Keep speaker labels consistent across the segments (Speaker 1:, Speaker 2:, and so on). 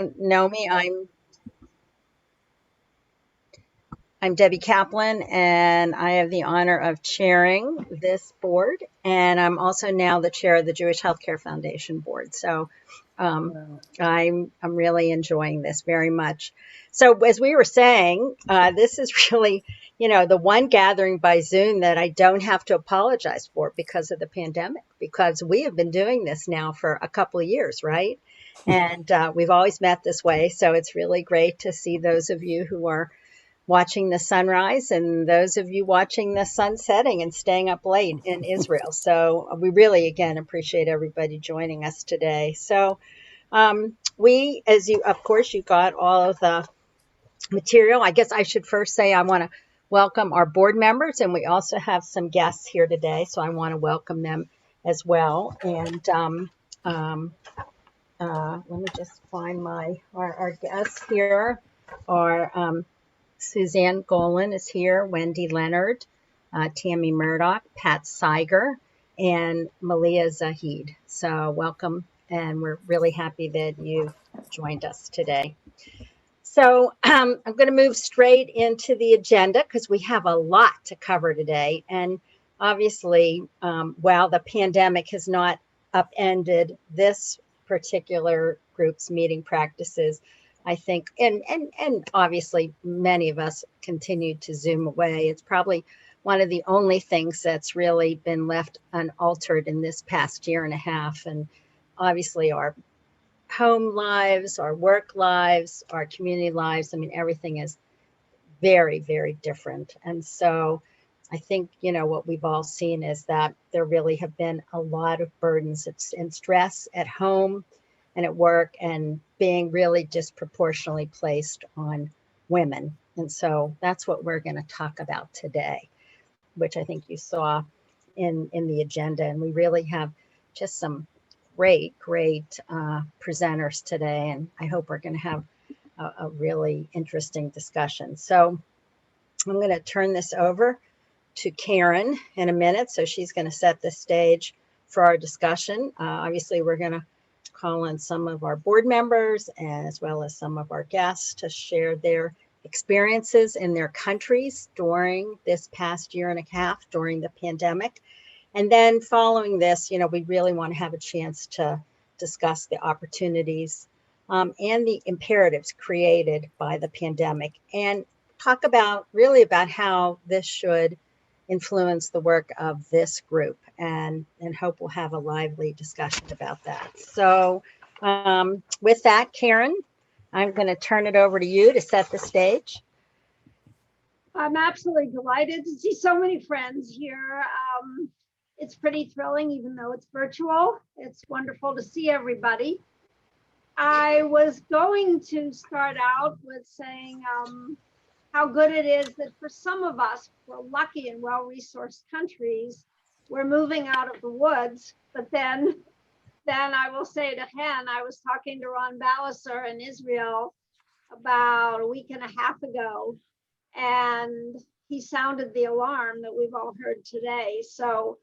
Speaker 1: Know me, I'm Debbie Kaplan, and I have the honor of chairing this board. And I'm also now the chair of the Jewish Healthcare Foundation board. So I'm really enjoying this very much. So as we were saying, this is really, the one gathering by Zoom that I don't have to apologize for because of the pandemic, because we have been doing this now for a couple of years, right? And we've always met this way. So it's really great to see those of you who are watching the sunrise and those of you watching the sun setting and staying up late in Israel. So we really, again, appreciate everybody joining us today. So as you, of course, you got all of the material. I guess I should first say I want to welcome our board members, and we also have some guests here today. So I want to welcome them as well. And let me just find our guests here are Suzanne Golan is here, Wendy Leonard, Tammy Murdoch, Pat Seiger, and Malia Zahid. So welcome, and we're really happy that you joined us today. So I'm going to move straight into the agenda because we have a lot to cover today. And obviously, while the pandemic has not upended this particular group's meeting practices, I think, and obviously many of us continue to Zoom away. It's probably one of the only things that's really been left unaltered in this past year and a half. And obviously our home lives, our work lives, our community lives. I mean, everything is very, very different. And so I think, what we've all seen is that there really have been a lot of burdens and stress at home and at work and being really disproportionately placed on women. And so that's what we're going to talk about today, which I think you saw in the agenda. And we really have just some great presenters today, and I hope we're going to have a really interesting discussion. So I'm going to turn this over to Karen in a minute. So she's going to set the stage for our discussion. Obviously, we're going to call on some of our board members as well as some of our guests to share their experiences in their countries during this past year and a half during the pandemic. And then following this, we really want to have a chance to discuss the opportunities and the imperatives created by the pandemic and talk about how this should influence the work of this group, and hope we'll have a lively discussion about that. So with that, Karen, I'm going to turn it over to you to set the stage.
Speaker 2: I'm absolutely delighted to see so many friends here. It's pretty thrilling, even though it's virtual. It's wonderful to see everybody. I was going to start out with saying how good it is that for some of us, we're lucky in well-resourced countries, we're moving out of the woods. But then I will say to Hen, I was talking to Ron Balliser in Israel about a week and a half ago, and he sounded the alarm that we've all heard today. So,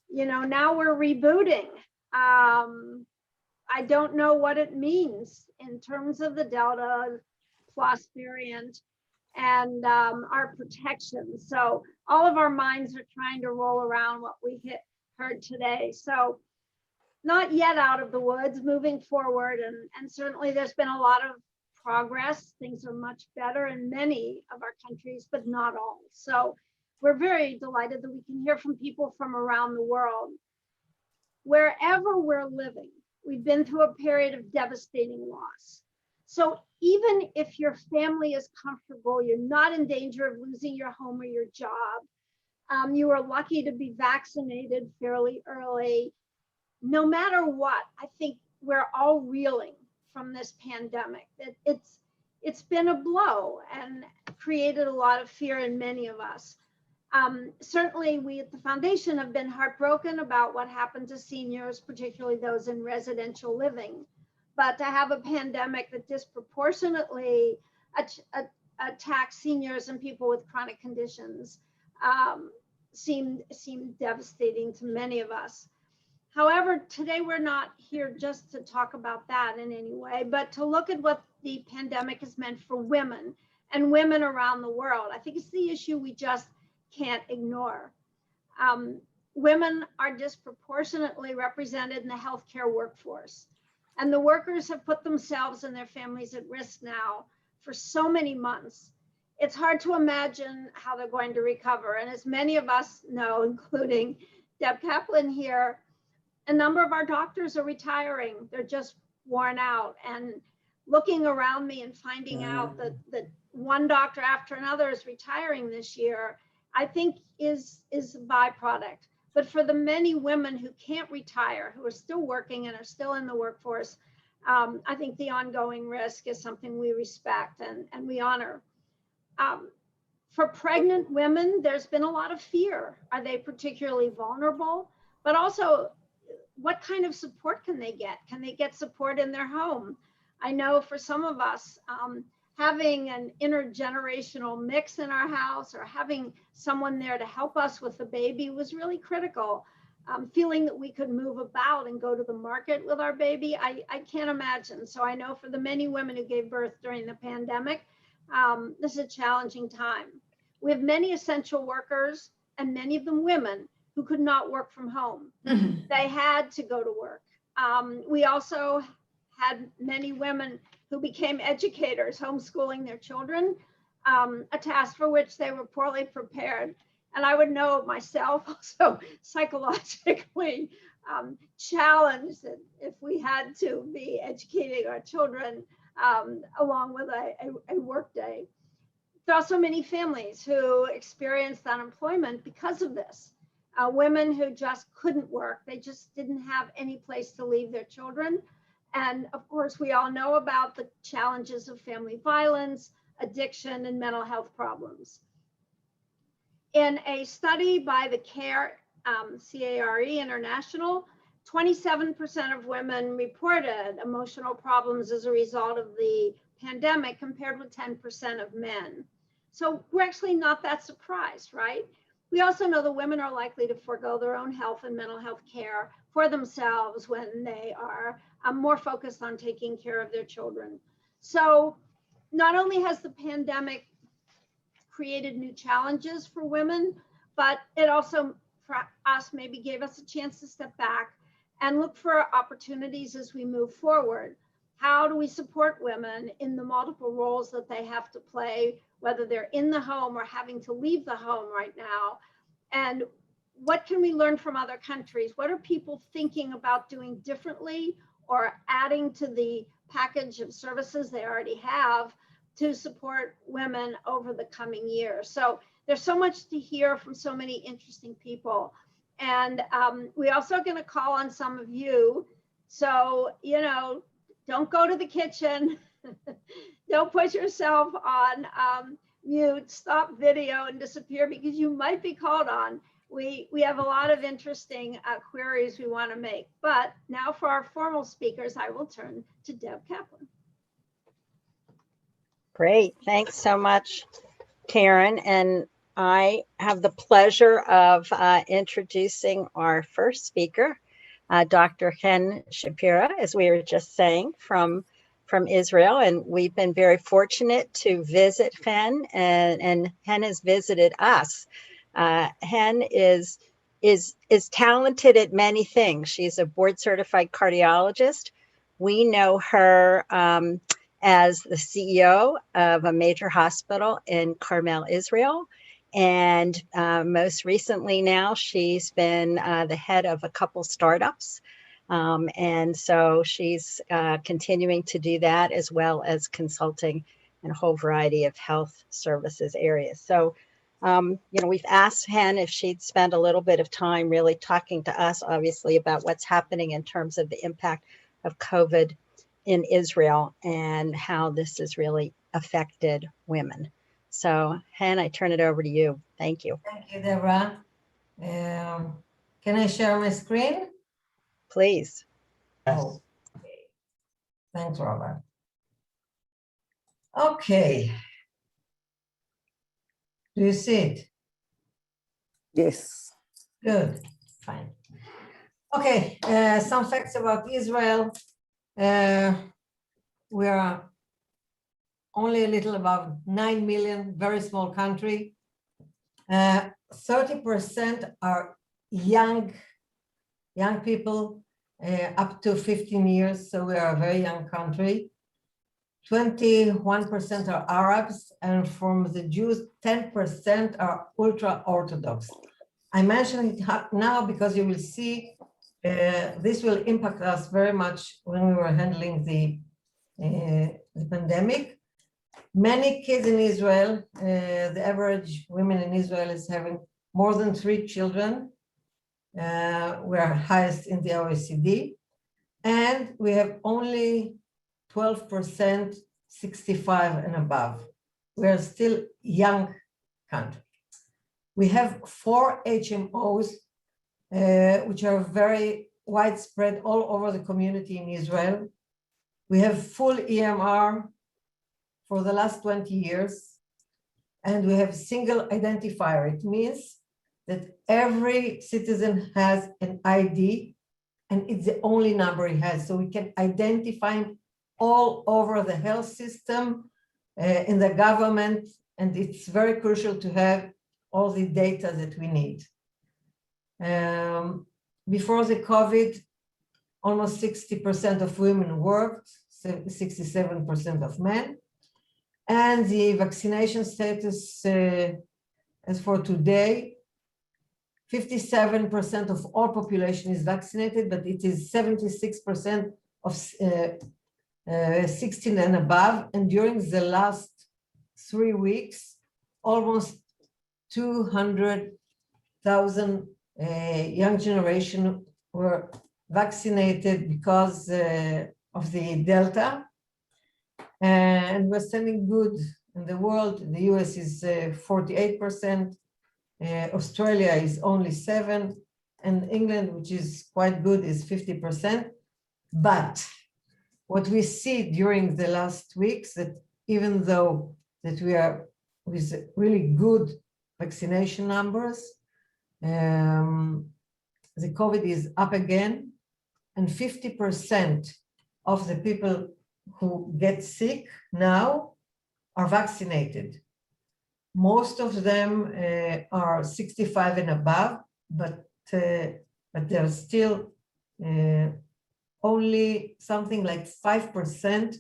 Speaker 2: now we're rebooting. I don't know what it means in terms of the Delta plus variant and our protection. So all of our minds are trying to roll around what we heard today. So not yet out of the woods, moving forward. And certainly there's been a lot of progress. Things are much better in many of our countries, but not all. So we're very delighted that we can hear from people from around the world. Wherever we're living, we've been through a period of devastating loss. So even if your family is comfortable, you're not in danger of losing your home or your job, you are lucky to be vaccinated fairly early. No matter what, I think we're all reeling from this pandemic. It's been a blow and created a lot of fear in many of us. Certainly, we at the foundation have been heartbroken about what happened to seniors, particularly those in residential living. But to have a pandemic that disproportionately attacks seniors and people with chronic conditions seemed devastating to many of us. However, today we're not here just to talk about that in any way, but to look at what the pandemic has meant for women and women around the world. I think it's the issue we just can't ignore. Women are disproportionately represented in the healthcare workforce, and the workers have put themselves and their families at risk now for so many months. It's hard to imagine how they're going to recover. And as many of us know, including Deb Kaplan here, a number of our doctors are retiring. They're just worn out. And looking around me and finding out that one doctor after another is retiring this year, I think is a byproduct. But for the many women who can't retire, who are still working and are still in the workforce, I think the ongoing risk is something we respect and we honor. For pregnant women, there's been a lot of fear. Are they particularly vulnerable? But also, what kind of support can they get? Can they get support in their home? I know for some of us, having an intergenerational mix in our house or having someone there to help us with the baby was really critical. Feeling that we could move about and go to the market with our baby, I can't imagine. So I know for the many women who gave birth during the pandemic, this is a challenging time. We have many essential workers and many of them women who could not work from home. They had to go to work. We also had many women who became educators, homeschooling their children, a task for which they were poorly prepared. And I would know myself also psychologically challenged that if we had to be educating our children along with a work day. There are also many families who experienced unemployment because of this. Women who just couldn't work. They just didn't have any place to leave their children. And of course, we all know about the challenges of family violence, addiction, and mental health problems. In a study by the CARE International, 27% of women reported emotional problems as a result of the pandemic compared with 10% of men. So we're actually not that surprised, right? We also know that women are likely to forego their own health and mental health care for themselves when they are more focused on taking care of their children. So not only has the pandemic created new challenges for women, but it also for us maybe gave us a chance to step back and look for opportunities as we move forward. How do we support women in the multiple roles that they have to play, whether they're in the home or having to leave the home right now? And what can we learn from other countries? What are people thinking about doing differently or adding to the package of services they already have to support women over the coming years? So there's so much to hear from so many interesting people. And we're also going to call on some of you. So, you know, don't go to the kitchen. Don't put yourself on mute, stop video and disappear because you might be called on. We have a lot of interesting queries we want to make. But now for our formal speakers, I will turn to Deb Kaplan.
Speaker 1: Great. Thanks so much, Karen. And I have the pleasure of introducing our first speaker, Dr. Hen Shapira, as we were just saying, from Israel. And we've been very fortunate to visit Hen, and Hen has visited us. Hen is talented at many things. She's a board certified cardiologist. We know her as the CEO of a major hospital in Carmel, Israel. And most recently now, she's been the head of a couple startups. And so she's continuing to do that as well as consulting in a whole variety of health services areas. So, you know, we've asked Hen if she'd spend a little bit of time really talking to us, obviously, about what's happening in terms of the impact of COVID in Israel and how this has really affected women. So, Hen, I turn it over to you. Thank you.
Speaker 3: Thank you, Deborah. Can I share my screen?
Speaker 1: Please.
Speaker 3: Oh, okay. Thanks, Robert. Okay. Do you see it?
Speaker 4: Yes.
Speaker 3: Good. Fine. Okay, some facts about Israel. We are only a little above 9 million, very small country. 30% are young people, up to 15 years, so we are a very young country. 21% are Arabs, and from the Jews, 10% are ultra-Orthodox. I mention it now because you will see this will impact us very much when we were handling the pandemic. Many kids in Israel, the average women in Israel is having more than 3 children. We are highest in the OECD, and we have only 12% 65 and above. We are still young country. We have 4 HMOs, which are very widespread all over the community in Israel. We have full EMR for the last 20 years, and we have single identifier. It means that every citizen has an ID, and it's the only number he has. So we can identify him all over the health system, in the government, and it's very crucial to have all the data that we need. Before the COVID, almost 60% of women worked, 67% of men. And the vaccination status, as for today, 57% of all population is vaccinated, but it is 76% of 16 and above. And during the last 3 weeks, almost 200,000 young generation were vaccinated because of the Delta. And we're standing good in the world. The US is 48%, Australia is only 7%, and England, which is quite good, is 50%. But what we see during the last weeks, that even though that we are with really good vaccination numbers, the COVID is up again, and 50% of the people who get sick now are vaccinated. Most of them are 65 and above, but there are still only something like 5%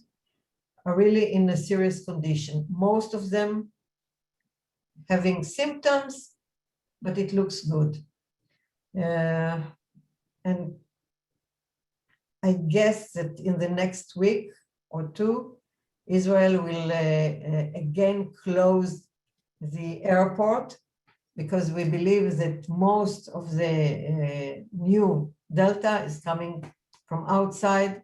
Speaker 3: are really in a serious condition. Most of them having symptoms, but it looks good. And I guess that in the next week or 2, Israel will again close the airport, because we believe that most of the new Delta is coming from outside,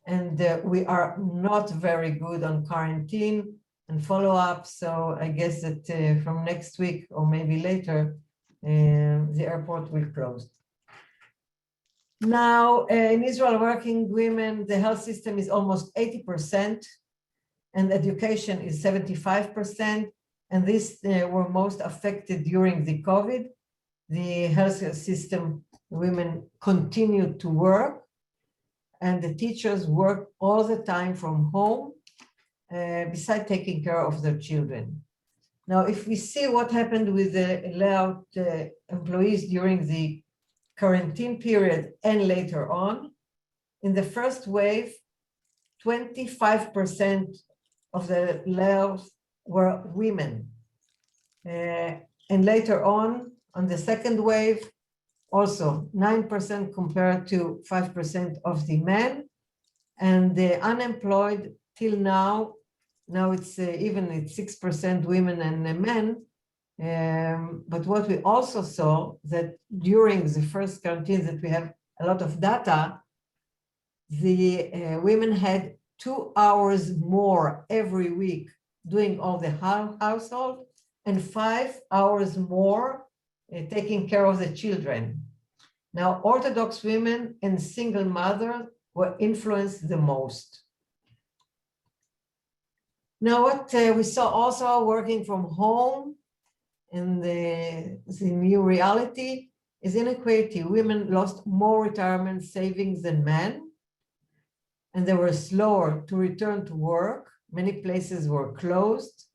Speaker 3: and we are not very good on quarantine and follow-up. So I guess that from next week or maybe later, the airport will close. Now, in Israel, working women, the health system is almost 80%, and education is 75%. And these were most affected during the COVID. The health system, women continued to work, and the teachers work all the time from home, besides taking care of their children. Now, if we see what happened with the layout employees during the quarantine period and later on, in the first wave, 25% of the layoffs were women. And later on the second wave, also 9% compared to 5% of the men. And the unemployed till now it's even it's 6% women and men. But what we also saw that during the first quarantine, that we have a lot of data, the women had 2 hours more every week doing all the household, and 5 hours more taking care of the children. Now, Orthodox women and single mothers were influenced the most. Now, what we saw also working from home in the new reality, is inequality. Women lost more retirement savings than men, and they were slower to return to work. Many places were closed,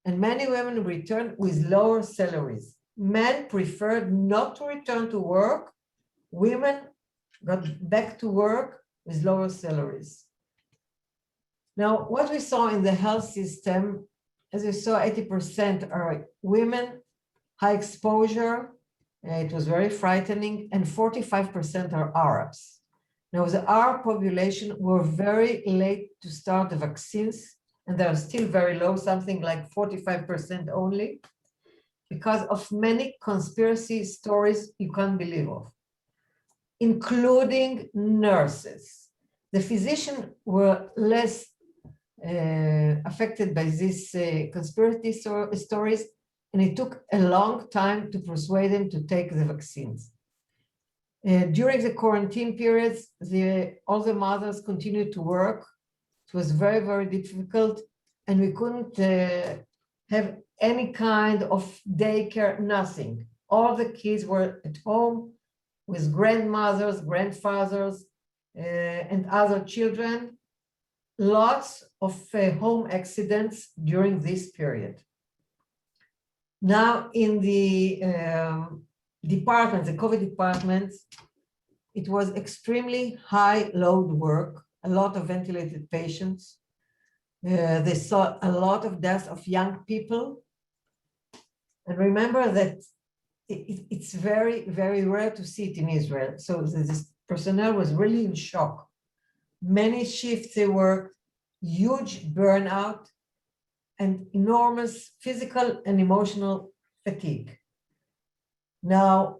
Speaker 3: and many women returned with lower salaries. Men preferred not to return to work. Women got back to work with lower salaries. Now, what we saw in the health system, as you saw, 80% are women, high exposure. It was very frightening, and 45% are Arabs. Now, the Arab population were very late to start the vaccines, and they are still very low, something like 45% only, because of many conspiracy stories you can't believe of, including nurses. The physicians were less affected by these conspiracy stories, and it took a long time to persuade them to take the vaccines. During the quarantine periods, all the mothers continued to work. It was very, very difficult, and we couldn't have any kind of daycare, nothing. All the kids were at home with grandmothers, grandfathers, and other children. Lots of home accidents during this period. Now, in the departments, the COVID departments, it was extremely high load work, a lot of ventilated patients. They saw a lot of deaths of young people. And remember that it's very, very rare to see it in Israel. So this personnel was really in shock. Many shifts they worked, huge burnout, and enormous physical and emotional fatigue. Now,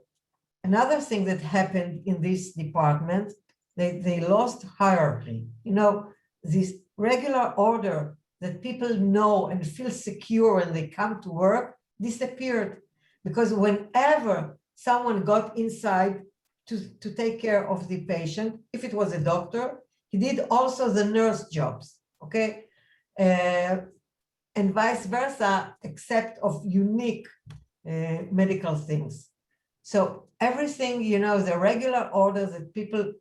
Speaker 3: another thing that happened in this department, they lost hierarchy. You know, this regular order that people know and feel secure when they come to work disappeared, because whenever someone got inside to take care of the patient, if it was a doctor, he did also the nurse jobs, okay? And vice versa, except of unique medical things. So everything, you know, the regular order that people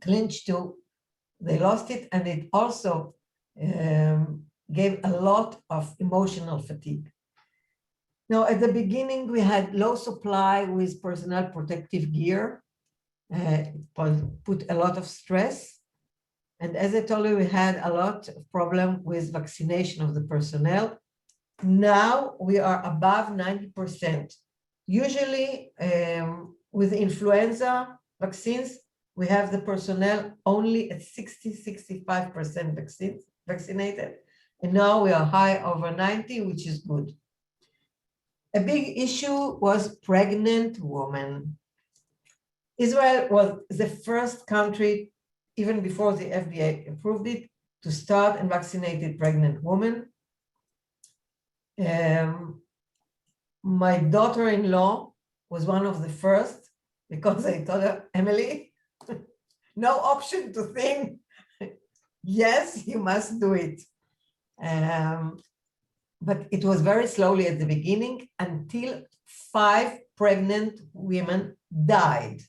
Speaker 3: clinch to, they lost it, and it also gave a lot of emotional fatigue. Now, at the beginning, we had low supply with personal protective gear. It put a lot of stress. And as I told you, we had a lot of problem with vaccination of the personnel. Now we are above 90%. Usually with influenza vaccines, we have the personnel only at 60-65% vaccinated. And now we are high over 90, which is good. A big issue was pregnant women. Israel was the first country, even before the FDA approved it, to start and vaccinated pregnant women. My daughter-in-law was one of the first, because I told her, Emily, no option to think, yes, you must do it. But it was very slowly at the beginning, until 5 pregnant women died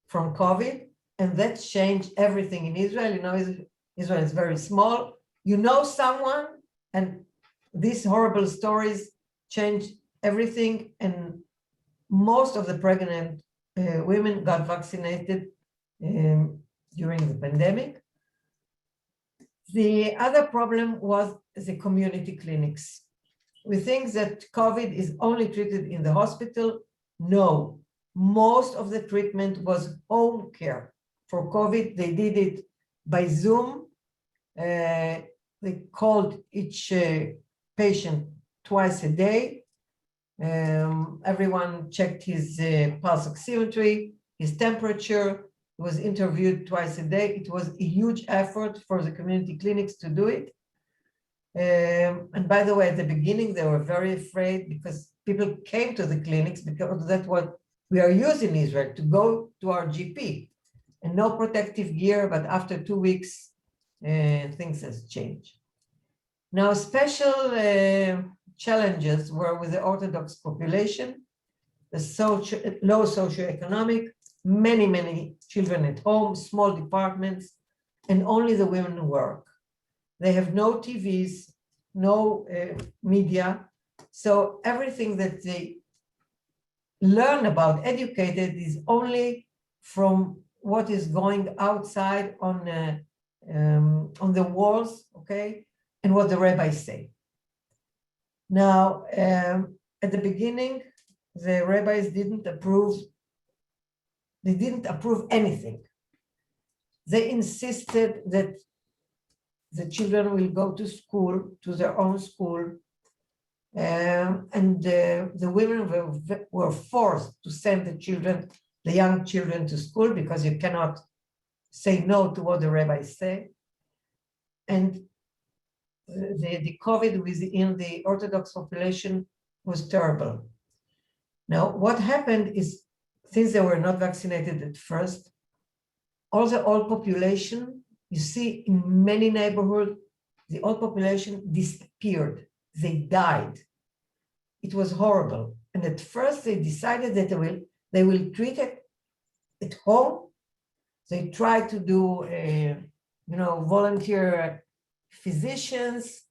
Speaker 3: from COVID. And that changed everything in Israel. You know, Israel is very small. You know someone, and these horrible stories change everything. And most of the pregnant women got vaccinated during the pandemic. The other problem was the community clinics. We think that COVID is only treated in the hospital. No, most of the treatment was home care. For COVID, they did it by Zoom. They called each patient twice a day. Everyone checked his pulse oximetry, his temperature. He was interviewed twice a day. It was a huge effort for the community clinics to do it. And by the way, at the beginning, they were very afraid, because people came to the clinics because that's what we are using in Israel, to go to our GP. And no protective gear, but after 2 weeks, things has changed. Now, special challenges were with the Orthodox population. the low socioeconomic, many children at home, small departments, and only the women work. They have no TVs, no media, so everything that they learn about, educated, is only from what is going outside on the walls, okay, and what the rabbis say. Now, at the beginning, the rabbis didn't approve anything. They insisted that the children will go to school, to their own school, and the women were forced to send the young children to school, because you cannot say no to what the rabbis say. And the COVID within the Orthodox population was terrible. Now, what happened is, since they were not vaccinated at first, all the old population, you see in many neighborhoods, the old population disappeared. They died. It was horrible. And at first they decided that they will treat it at home. They tried to do, volunteer physicians,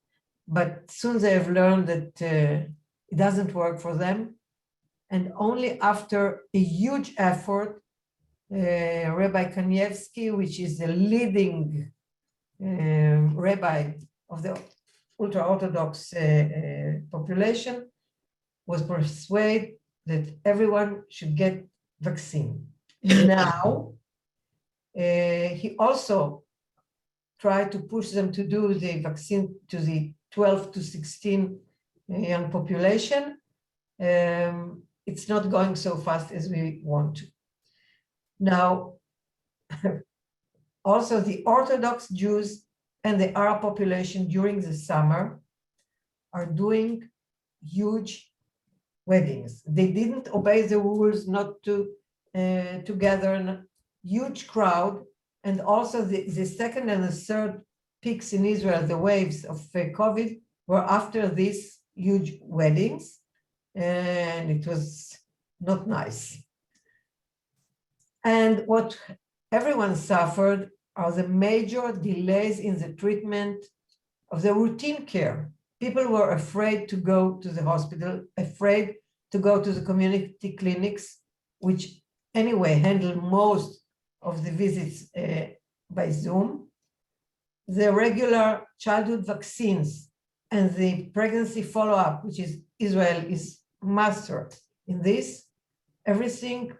Speaker 3: but soon they have learned that it doesn't work for them. And only after a huge effort, Rabbi Kanievsky, which is the leading rabbi of the ultra-Orthodox population, was persuaded that everyone should get vaccine. Now, he also tried to push them to do the vaccine to the 12 to 16 young population. It's not going so fast as we want to. Now, also the Orthodox Jews and the Arab population during the summer are doing huge weddings. They didn't obey the rules not to gather a huge crowd. And also the second and the third peaks in Israel, the waves of COVID, were after these huge weddings. And it was not nice. And what everyone suffered are the major delays in the treatment of the routine care. People were afraid to go to the hospital, afraid to go to the community clinics, which anyway handle most of the visits by Zoom. The regular childhood vaccines and the pregnancy follow-up, which is Israel is master in this, everything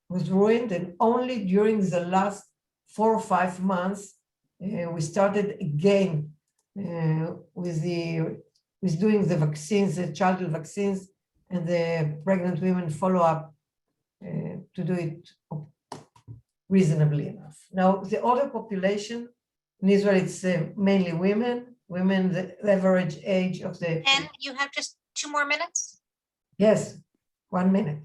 Speaker 3: was ruined, and only during the last 4 or 5 months we started again with doing the vaccines, the childhood vaccines, and the pregnant women follow-up to do it reasonably enough. Now, the older population in Israel, it's mainly women. The average age of the...
Speaker 4: And you have just 2 more minutes?
Speaker 3: Yes, 1 minute.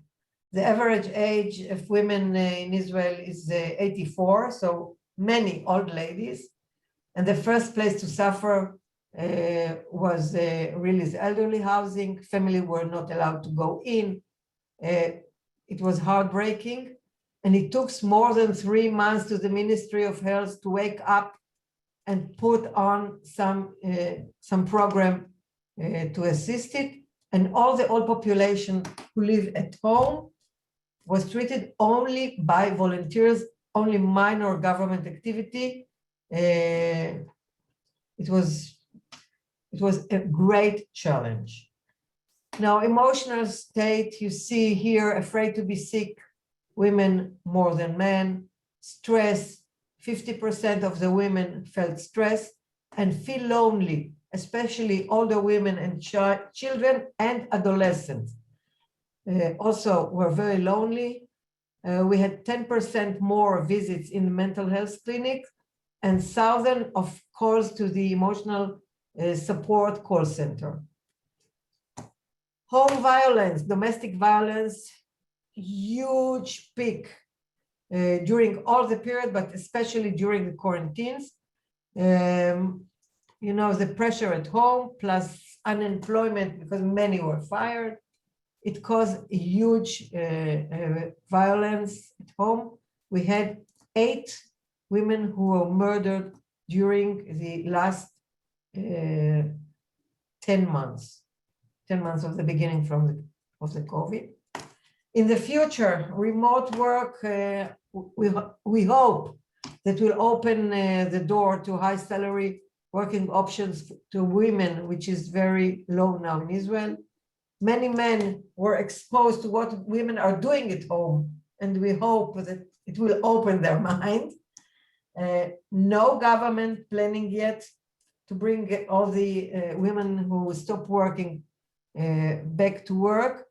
Speaker 3: The average age of women in Israel is 84, so many old ladies. And the first place to suffer was really the elderly housing. Family were not allowed to go in. It was heartbreaking. And it took more than 3 months to the Ministry of Health to wake up and put on some program to assist it. And all the old population who live at home was treated only by volunteers, only minor government activity. It was a great challenge. Now, emotional state, you see here, afraid to be sick, women more than men, stress, 50% of the women felt stress and feel lonely, especially older women and children and adolescents. Also were very lonely. We had 10% more visits in the mental health clinic and thousands of calls to the emotional support call center. Home violence, domestic violence, huge peak during all the period, but especially during the quarantines. The pressure at home plus unemployment because many were fired. It caused huge violence at home. We had 8 women who were murdered during the last 10 months. 10 months of the beginning of the COVID. In the future, remote work, we hope that will open the door to high salary working options to women, which is very low now in Israel. Many men were exposed to what women are doing at home, and we hope that it will open their mind. No government planning yet to bring all the women who stop working back to work,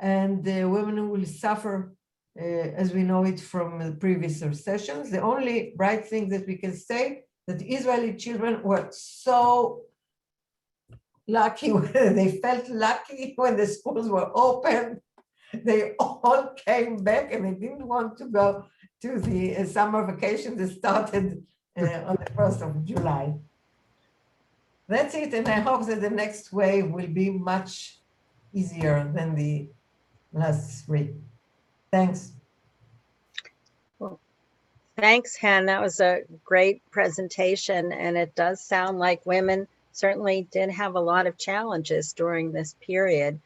Speaker 3: and the women who will suffer as we know it from the previous recessions. The only bright thing that we can say that Israeli children were so lucky, they felt lucky when the schools were open. They all came back and they didn't want to go to the summer vacation that started on the 1st of July. That's it, and I hope that the next wave will be much easier than the last 3. Thanks.
Speaker 1: Well, thanks, Hen. That was a great presentation, and it does sound like women certainly did have a lot of challenges during this period.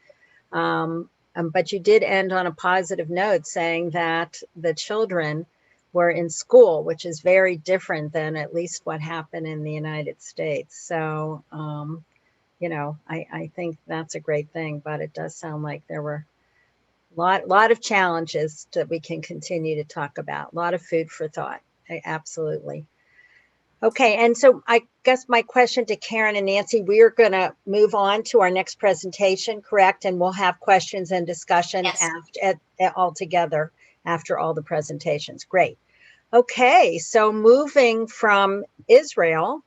Speaker 1: But you did end on a positive note, saying that the children were in school, which is very different than at least what happened in the United States. So, you know, I think that's a great thing, but it does sound like there were lot of challenges that we can continue to talk about. A lot of food for thought. Absolutely. Okay, and so I guess my question to Karen and Nancy, we are going to move on to our next presentation, correct? And we'll have questions and discussion all together after all the presentations. Great. Okay, so moving from Israel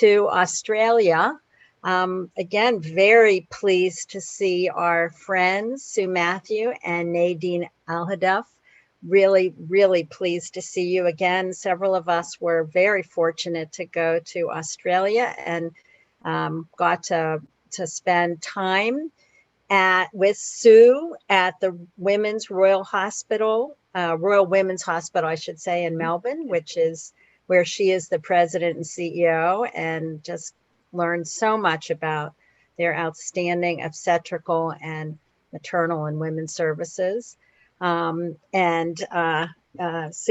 Speaker 1: to Australia. Again, very pleased to see our friends, Sue Matthew and Nadine Alhadeff. Really pleased to see you again. Several of us were very fortunate to go to Australia and got to spend time with Sue at the Women's Royal Hospital, Royal Women's Hospital, I should say, in Melbourne, which is where she is the president and CEO, and just learned so much about their outstanding obstetrical and maternal and women's services. Sue,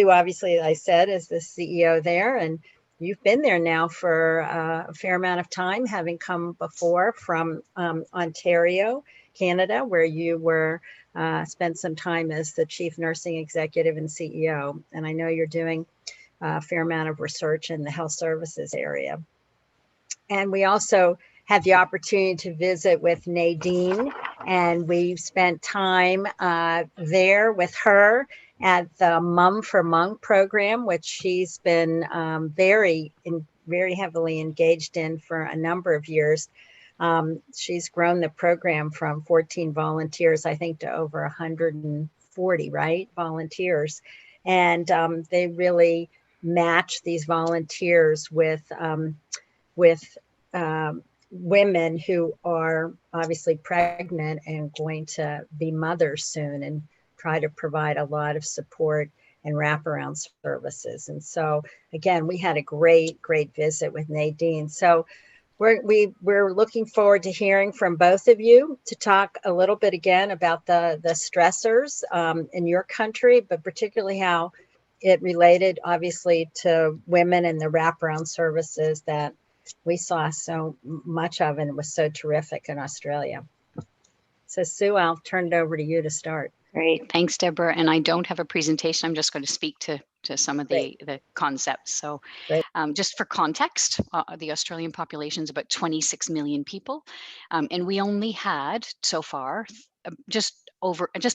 Speaker 1: obviously, as I said, is the CEO there, and you've been there now for a fair amount of time, having come before from Ontario, Canada, where you were spent some time as the chief nursing executive and CEO. And I know you're doing a fair amount of research in the health services area. And we also had the opportunity to visit with Nadine, and we spent time there with her at the Mum for Monk program, which she's been very heavily engaged in for a number of years. She's grown the program from 14 volunteers, I think, to over 140, right, volunteers. And they really match these volunteers with women who are obviously pregnant and going to be mothers soon, and try to provide a lot of support and wraparound services. And so, again, we had a great visit with Nadine. So we're looking forward to hearing from both of you to talk a little bit again about the stressors in your country, but particularly how it related, obviously, to women and the wraparound services that we saw so much of, and it was so terrific in Australia. So Sue, I'll turn it over to you to start.
Speaker 5: Great, thanks, Deborah. And I don't have a presentation. I'm just going to speak to some of the concepts. So just for context, the Australian population is about 26 million people. And we only had so far just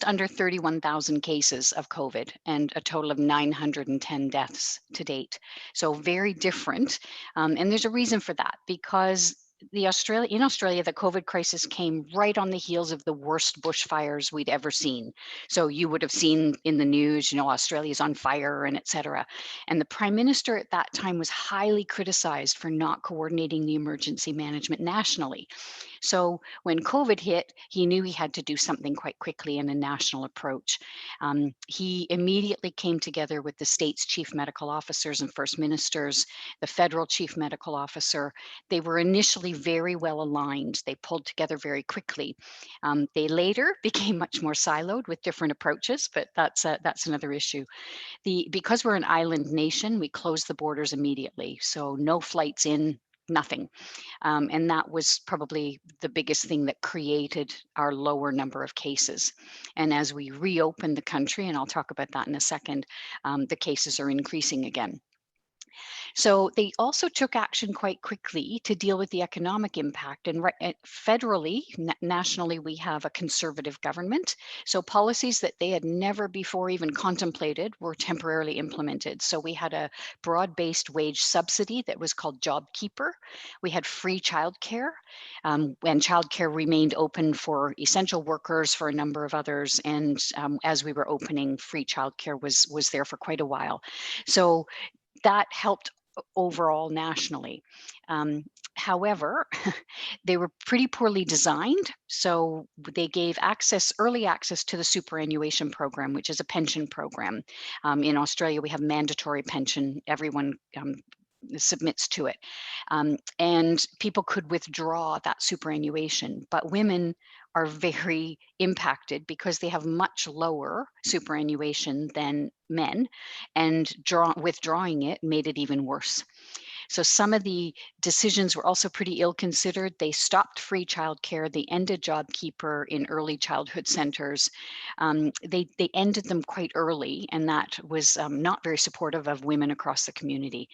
Speaker 5: under 31,000 cases of COVID and a total of 910 deaths to date. So very different. And there's a reason for that, because in Australia, the COVID crisis came right on the heels of the worst bushfires we'd ever seen. So you would have seen in the news, Australia's on fire and et cetera. And the Prime Minister at that time was highly criticized for not coordinating the emergency management nationally. So when COVID hit, he knew he had to do something quite quickly in a national approach. He immediately came together with the state's chief medical officers and first ministers, the federal chief medical officer. They were initially very well aligned. They pulled together very quickly. They later became much more siloed with different approaches, but that's another issue. Because we're an island nation, we closed the borders immediately. So no flights in, nothing. And that was probably the biggest thing that created our lower number of cases. And as we reopen the country, and I'll talk about that in a second, the cases are increasing again. So they also took action quite quickly to deal with the economic impact. And federally, nationally, we have a conservative government. So policies that they had never before even contemplated were temporarily implemented. So we had a broad-based wage subsidy that was called JobKeeper. We had free childcare, and childcare remained open for essential workers, for a number of others. And as we were opening, free childcare was there for quite a while. So that helped overall nationally. However, they were pretty poorly designed. So they gave early access to the superannuation program, which is a pension program. In Australia, we have mandatory pension. Everyone submits to it. And people could withdraw that superannuation, but women are very impacted because they have much lower superannuation than men, and withdrawing it made it even worse. So some of the decisions were also pretty ill-considered. They stopped free childcare. They ended JobKeeper in early childhood centers. They ended them quite early, and that was not very supportive of women across the community.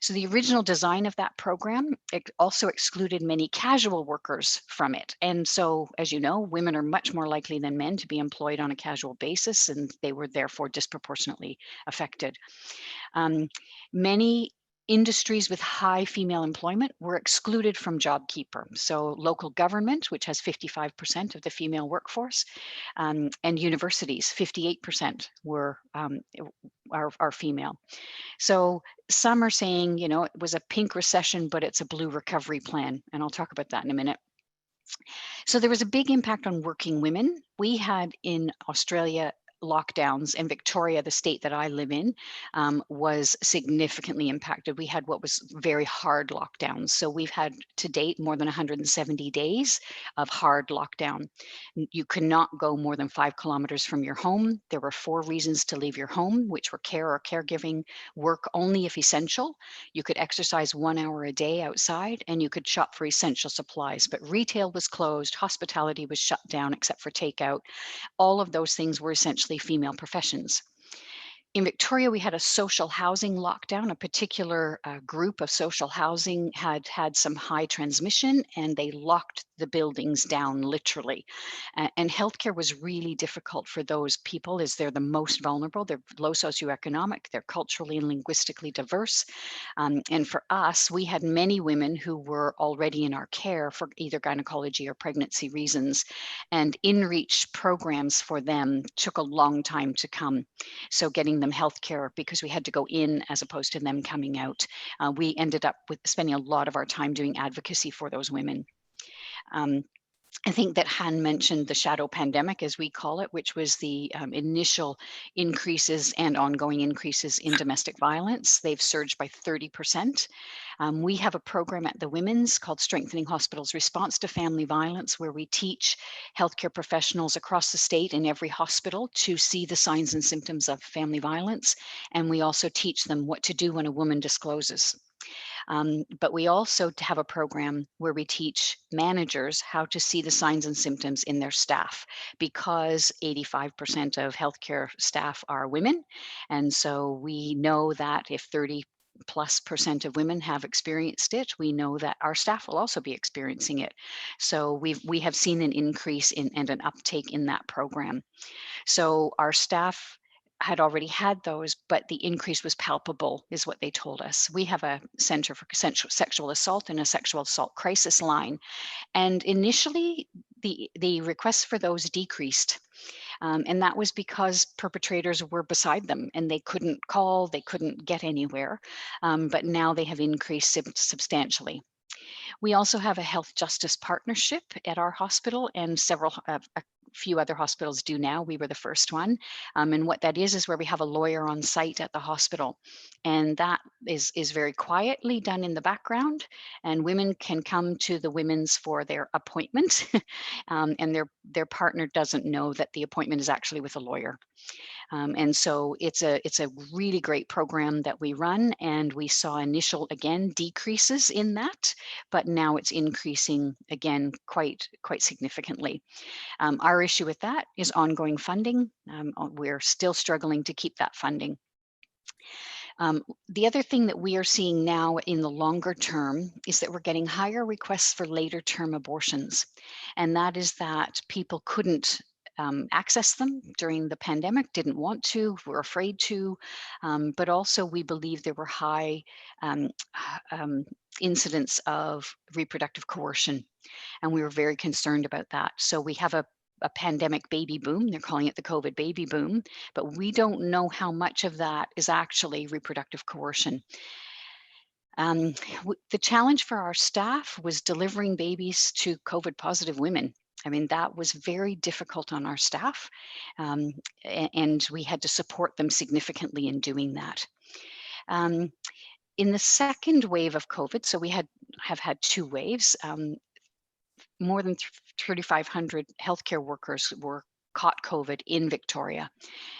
Speaker 5: So the original design of that program also excluded many casual workers from it. And so, as you know, women are much more likely than men to be employed on a casual basis, and they were therefore disproportionately affected. Many industries with high female employment were excluded from JobKeeper. So local government, which has 55% of the female workforce, and universities, 58% are female. So some are saying, it was a pink recession, but it's a blue recovery plan. And I'll talk about that in a minute. So there was a big impact on working women. We had in Australia lockdowns, and Victoria, the state that I live in, was significantly impacted. We had what was very hard lockdowns. So we've had to date more than 170 days of hard lockdown. You could not go more than 5 kilometers from your home. There were 4 reasons to leave your home, which were care or caregiving, work only if essential. You could exercise 1 hour a day outside, and you could shop for essential supplies. But retail was closed, hospitality was shut down except for takeout. All of those things were essentially female professions. In Victoria, we had a social housing lockdown. A particular group of social housing had some high transmission, and they locked the buildings down literally. And healthcare was really difficult for those people, as they're the most vulnerable. They're low socioeconomic, they're culturally and linguistically diverse. And for us, we had many women who were already in our care for either gynecology or pregnancy reasons. And in-reach programs for them took a long time to come. So getting them healthcare, because we had to go in as opposed to them coming out. We ended up with spending a lot of our time doing advocacy for those women. I think that Han mentioned the shadow pandemic, as we call it, which was the initial increases and ongoing increases in domestic violence. They've surged by 30%. We have a program at the Women's called Strengthening Hospitals' Response to Family Violence, where we teach healthcare professionals across the state in every hospital to see the signs and symptoms of family violence. And we also teach them what to do when a woman discloses. But we also have a program where we teach managers how to see the signs and symptoms in their staff, because 85% of healthcare staff are women. And so we know that if 30+% of women have experienced it, we know that our staff will also be experiencing it. So we have seen an increase and an uptake in that program. So our staff had already had those, but the increase was palpable, is what they told us. We have a Center for Sexual Assault and a Sexual Assault Crisis Line. And initially, the requests for those decreased. And that was because perpetrators were beside them and they couldn't call, they couldn't get anywhere. But now they have increased substantially. We also have a health justice partnership at our hospital, and a few other hospitals do now. We were the first one. And what that is where we have a lawyer on site at the hospital. And that is very quietly done in the background. And women can come to the women's for their appointment. And their partner doesn't know that the appointment is actually with a lawyer. And so it's a really great program that we run, and we saw initial, again, decreases in that, but now it's increasing again quite significantly. Our issue with that is ongoing funding. We're still struggling to keep that funding. The other thing that we are seeing now in the longer term is that we're getting higher requests for later term abortions. And that is that people couldn't access them during the pandemic, didn't want to, were afraid to, but also we believe there were high incidents of reproductive coercion. And we were very concerned about that. So we have a pandemic baby boom. They're calling it the COVID baby boom, but we don't know how much of that is actually reproductive coercion. The challenge for our staff was delivering babies to COVID positive women. I mean, that was very difficult on our staff, and we had to support them significantly in doing that. In the second wave of COVID, so we have had two waves, more than 3,500 healthcare workers were caught COVID in Victoria,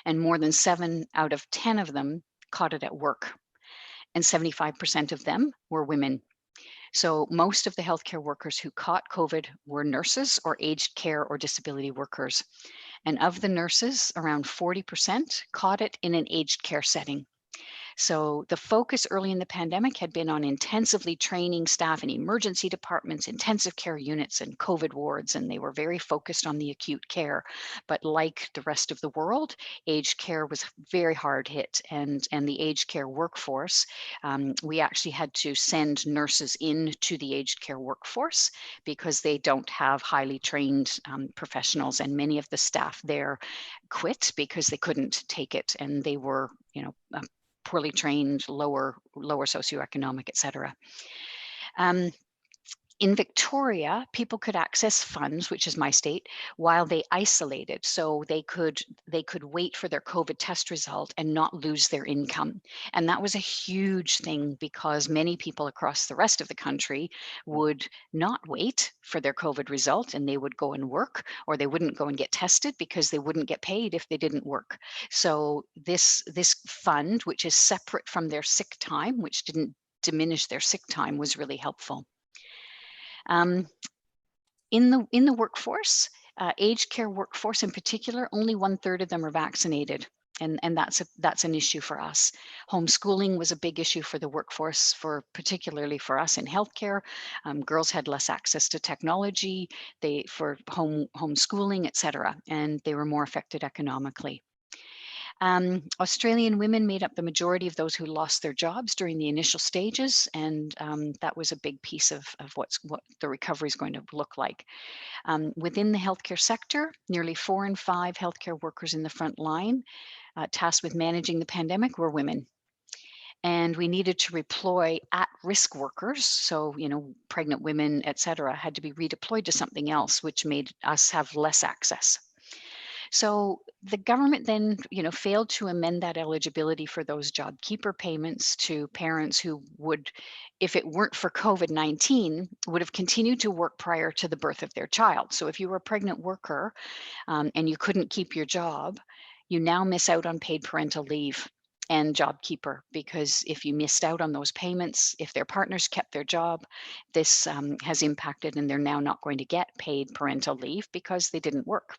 Speaker 5: and more than 7 out of 10 of them caught it at work, and 75% of them were women. So most of the healthcare workers who caught COVID were nurses or aged care or disability workers. And of the nurses, around 40% caught it in an aged care setting. So the focus early in the pandemic had been on intensively training staff in emergency departments, intensive care units, and COVID wards, and they were very focused on the acute care. But like the rest of the world, aged care was very hard hit, and the aged care workforce, we actually had to send nurses into the aged care workforce because they don't have highly trained professionals, and many of the staff there quit because they couldn't take it, and they were, poorly trained, lower socioeconomic, et cetera. In Victoria, people could access funds, which is my state, while they isolated. So they could wait for their COVID test result and not lose their income. And that was a huge thing because many people across the rest of the country would not wait for their COVID result, and they would go and work, or they wouldn't go and get tested because they wouldn't get paid if they didn't work. So this fund, which is separate from their sick time, which didn't diminish their sick time, was really helpful. In the workforce, aged care workforce in particular, only 1/3 of them are vaccinated, and that's an issue for us. Homeschooling was a big issue for the workforce, particularly for us in healthcare. Girls had less access to technology, for homeschooling, et cetera, and they were more affected economically. Australian women made up the majority of those who lost their jobs during the initial stages, and that was a big piece of what the recovery is going to look like. Within the healthcare sector, nearly 4 in 5 healthcare workers in the front line tasked with managing the pandemic were women. And we needed to redeploy at-risk workers, so pregnant women, et cetera, had to be redeployed to something else, which made us have less access. So the government then, failed to amend that eligibility for those JobKeeper payments to parents who would, if it weren't for COVID-19, would have continued to work prior to the birth of their child. So if you were a pregnant worker and you couldn't keep your job, you now miss out on paid parental leave and JobKeeper, because if you missed out on those payments, if their partners kept their job, this has impacted, and they're now not going to get paid parental leave because they didn't work.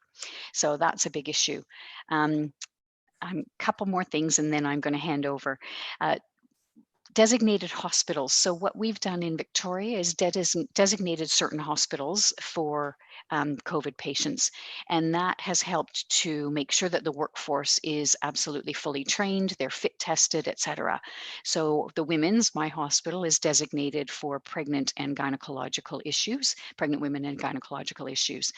Speaker 5: So that's a big issue. A couple more things, and then I'm going to hand over. Designated hospitals. So what we've done in Victoria is designated certain hospitals for COVID patients. And that has helped to make sure that the workforce is absolutely fully trained, they're fit tested, etc. So the Women's, my hospital, is designated for pregnant and gynecological issues, pregnant women and gynecological issues.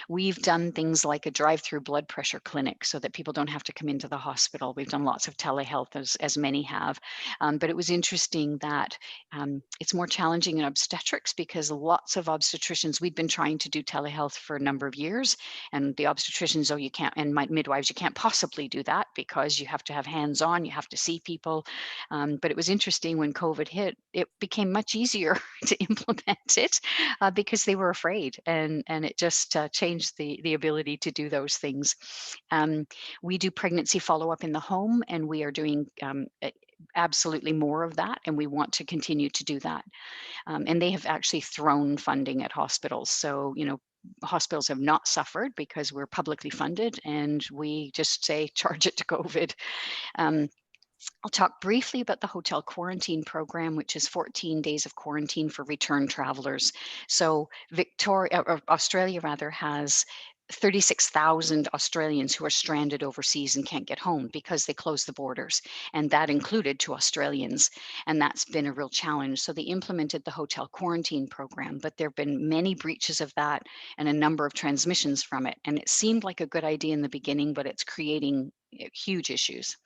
Speaker 5: We've done things like a drive-through blood pressure clinic so that people don't have to come into the hospital. We've done lots of telehealth, as many have. But it was interesting that it's more challenging in obstetrics because lots of obstetricians, we'd been trying to do telehealth for a number of years, and the obstetricians, oh, you can't, and my midwives, you can't possibly do that because you have to have hands-on, you have to see people. But it was interesting when COVID hit, it became much easier to implement it because they were afraid, and it just changed the ability to do those things. We do pregnancy follow-up in the home, and we are doing absolutely more of that, and we want to continue to do that. And they have actually thrown funding at hospitals. So, hospitals have not suffered because we're publicly funded, and we just say charge it to COVID. I'll talk briefly about the hotel quarantine program, which is 14 days of quarantine for return travelers. So Australia rather has 36,000 Australians who are stranded overseas and can't get home because they closed the borders, and that included to Australians, and that's been a real challenge. So they implemented the hotel quarantine program, but there have been many breaches of that and a number of transmissions from it, and it seemed like a good idea in the beginning, but it's creating huge issues.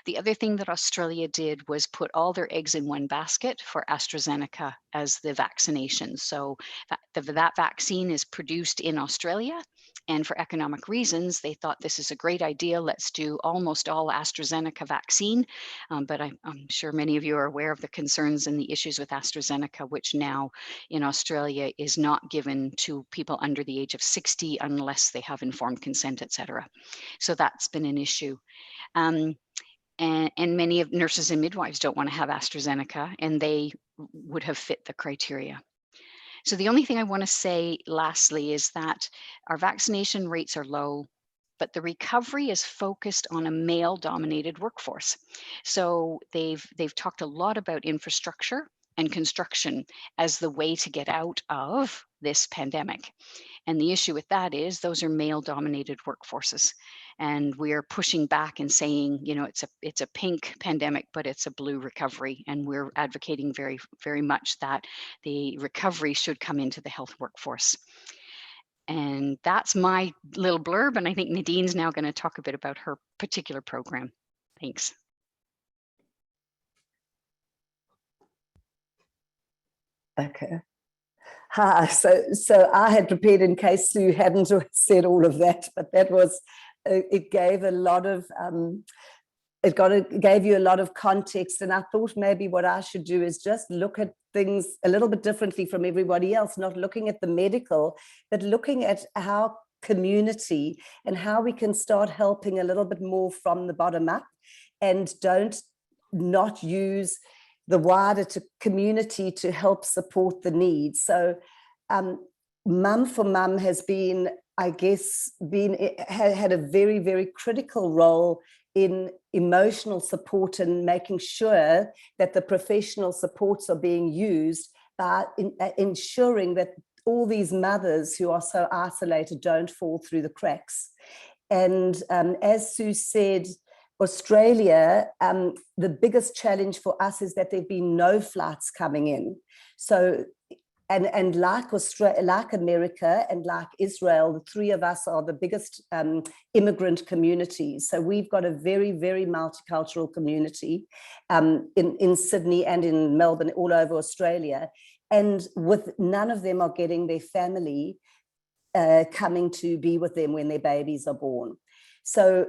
Speaker 5: The other thing that Australia did was put all their eggs in one basket for AstraZeneca as the vaccination. So that vaccine is produced in Australia, and for economic reasons, they thought this is a great idea. Let's do almost all AstraZeneca vaccine. But I'm sure many of you are aware of the concerns and the issues with AstraZeneca, which now in Australia is not given to people under the age of 60 unless they have informed consent, etc. So that's been an issue. And many of nurses and midwives don't want to have AstraZeneca, and they would have fit the criteria. So the only thing I want to say lastly is that our vaccination rates are low, but the recovery is focused on a male-dominated workforce. So they've talked a lot about infrastructure and construction as the way to get out of this pandemic. And the issue with that is those are male-dominated workforces. And we're pushing back and saying, it's a pink pandemic, but it's a blue recovery. And we're advocating very, very much that the recovery should come into the health workforce. And that's my little blurb. And I think Nadine's now going to talk a bit about her particular program. Thanks.
Speaker 6: Okay. Hi. So I had prepared in case Sue hadn't said all of that, but that was, it gave a lot of, gave you a lot of context. And I thought maybe what I should do is just look at things a little bit differently from everybody else, not looking at the medical, but looking at our community and how we can start helping a little bit more from the bottom up, and not use the wider community to help support the needs. So Mum for Mum has been, I guess, had a very, very critical role in emotional support and making sure that the professional supports are being used, but ensuring that all these mothers who are so isolated don't fall through the cracks. And as Sue said, Australia, the biggest challenge for us is that there've been no flights coming in. So, and like Australia, like America and like Israel, the three of us are the biggest immigrant communities. So we've got a very, very multicultural community in Sydney and in Melbourne, all over Australia. And with none of them are getting their family coming to be with them when their babies are born. So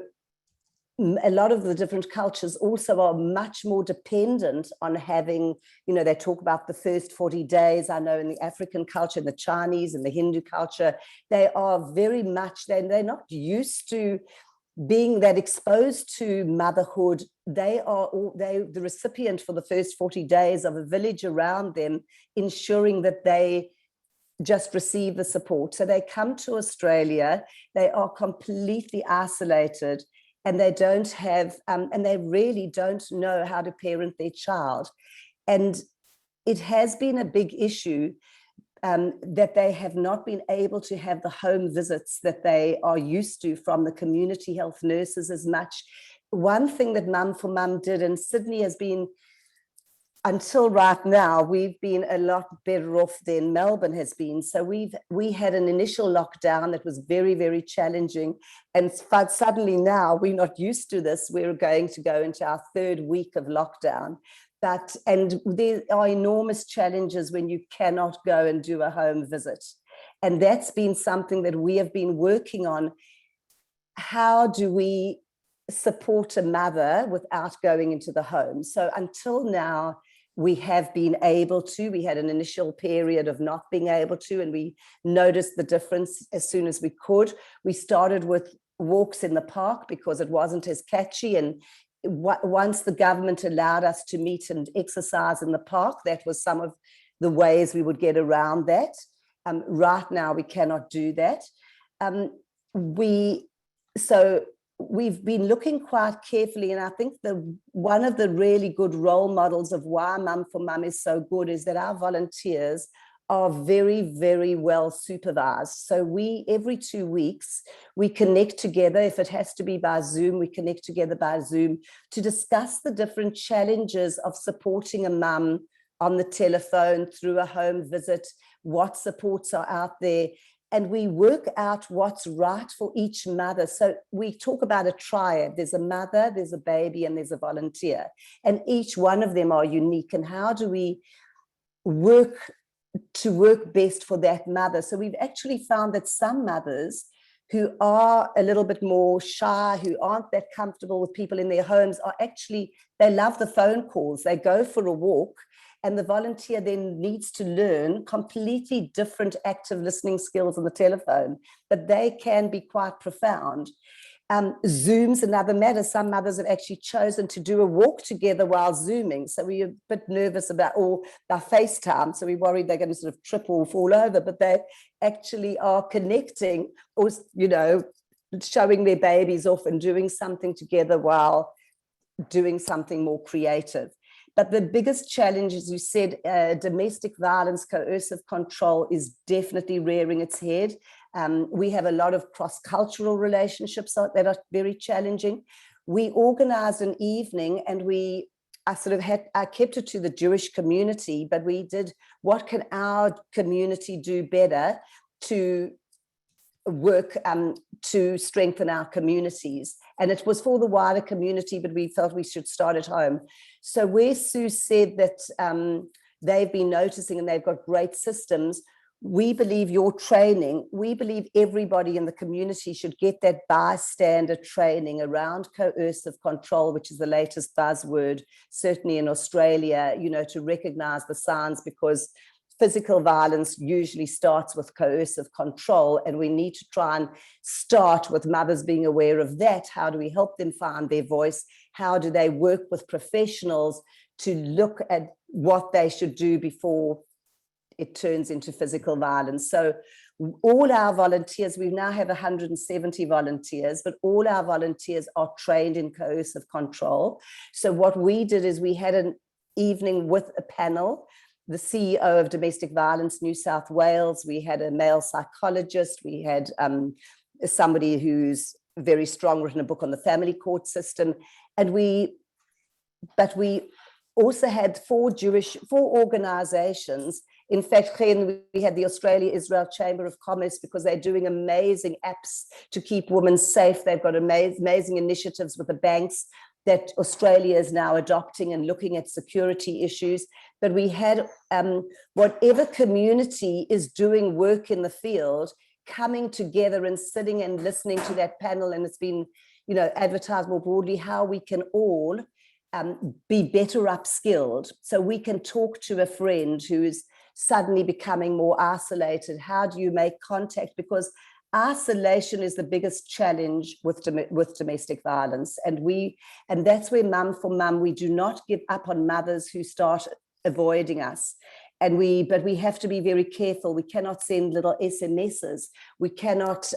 Speaker 6: a lot of the different cultures also are much more dependent on having, they talk about the first 40 days. I know in the African culture, the Chinese and the Hindu culture, they are very much, they're not used to being that exposed to motherhood. They are the recipient for the first 40 days of a village around them, ensuring that they just receive the support. So they come to Australia, they are completely isolated, and they don't have, and they really don't know how to parent their child. And it has been a big issue. that they have not been able to have the home visits that they are used to from the community health nurses as much. One thing that Mum for Mum did, and Sydney has been, until right now, we've been a lot better off than Melbourne has been. So we had an initial lockdown that was very, very challenging. And suddenly now we're not used to this. We're going to go into our 3rd week of lockdown. And there are enormous challenges when you cannot go and do a home visit. And that's been something that we have been working on. How do we support a mother without going into the home? So until now, we have been able to. We had an initial period of not being able to, and we noticed the difference as soon as we could. We started with walks in the park because it wasn't as catchy, and once the government allowed us to meet and exercise in the park, that was some of the ways we would get around that. Right now, we cannot do that. We've been looking quite carefully, and I think one of the really good role models of why Mum for Mum is so good is that our volunteers are very, very well supervised. So every 2 weeks, we connect together. If it has to be by Zoom, we connect together by Zoom to discuss the different challenges of supporting a mum on the telephone through a home visit, what supports are out there. And we work out what's right for each mother. So we talk about a triad. There's a mother, there's a baby, and there's a volunteer. And each one of them are unique. And how do we work best for that mother? So we've actually found that some mothers who are a little bit more shy, who aren't that comfortable with people in their homes, are actually, they love the phone calls. They go for a walk, and the volunteer then needs to learn completely different active listening skills on the telephone, but they can be quite profound. Zoom's another matter. Some mothers have actually chosen to do a walk together while Zooming. So we're a bit nervous about FaceTime. So we're worried they're going to sort of trip or fall over, but they actually are connecting or, showing their babies off and doing something together while doing something more creative. But the biggest challenge, as you said, domestic violence, coercive control is definitely rearing its head. We have a lot of cross-cultural relationships that are very challenging. We organized an evening, and I kept it to the Jewish community, but we did, what can our community do better to work to strengthen our communities? And it was for the wider community, but we felt we should start at home. So where Sue said that they've been noticing and they've got great systems, we believe your training, we believe everybody in the community should get that bystander training around coercive control, which is the latest buzzword, certainly in Australia, to recognize the signs, because physical violence usually starts with coercive control, and we need to try and start with mothers being aware of that. How do we help them find their voice? How do they work with professionals to look at what they should do before it turns into physical violence? So all our volunteers, we now have 170 volunteers, but all our volunteers are trained in coercive control. So what we did is we had an evening with a panel, the CEO of Domestic Violence New South Wales, we had a male psychologist, we had somebody who's very strong, written a book on the family court system, but we also had four organizations. In fact, we had the Australia-Israel Chamber of Commerce, because they're doing amazing apps to keep women safe. They've got amazing initiatives with the banks that Australia is now adopting and looking at security issues. But we had whatever community is doing work in the field coming together and sitting and listening to that panel. And it's been, advertised more broadly how we can all be better upskilled, so we can talk to a friend who is suddenly becoming more isolated. How do you make contact? Because isolation is the biggest challenge with domestic violence. And that's where Mum for Mum, we do not give up on mothers who start avoiding us. But we have to be very careful. We cannot send little SMSs. We cannot,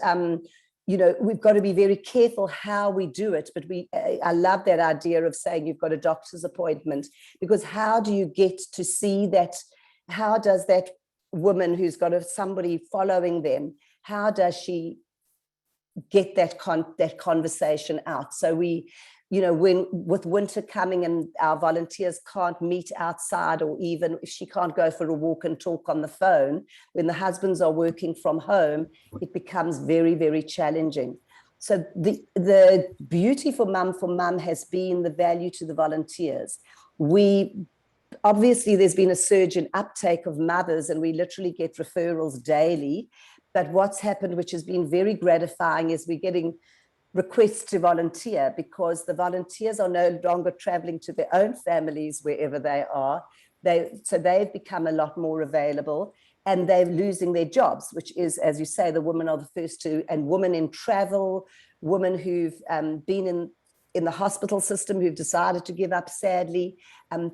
Speaker 6: we've got to be very careful how we do it. But I love that idea of saying you've got a doctor's appointment, because how do you get to see that? How does that woman who's got somebody following them, how does she get that conversation out? So we, when with winter coming and our volunteers can't meet outside, or even if she can't go for a walk and talk on the phone, when the husbands are working from home, it becomes very, very challenging. So the beauty for Mum has been the value to the volunteers. Obviously, there's been a surge in uptake of mothers, and we literally get referrals daily. But what's happened, which has been very gratifying, is we're getting requests to volunteer, because the volunteers are no longer traveling to their own families wherever they are. So they've become a lot more available, and they're losing their jobs, which is, as you say, the women are the first to, and women in travel, women who've been in the hospital system who've decided to give up, sadly,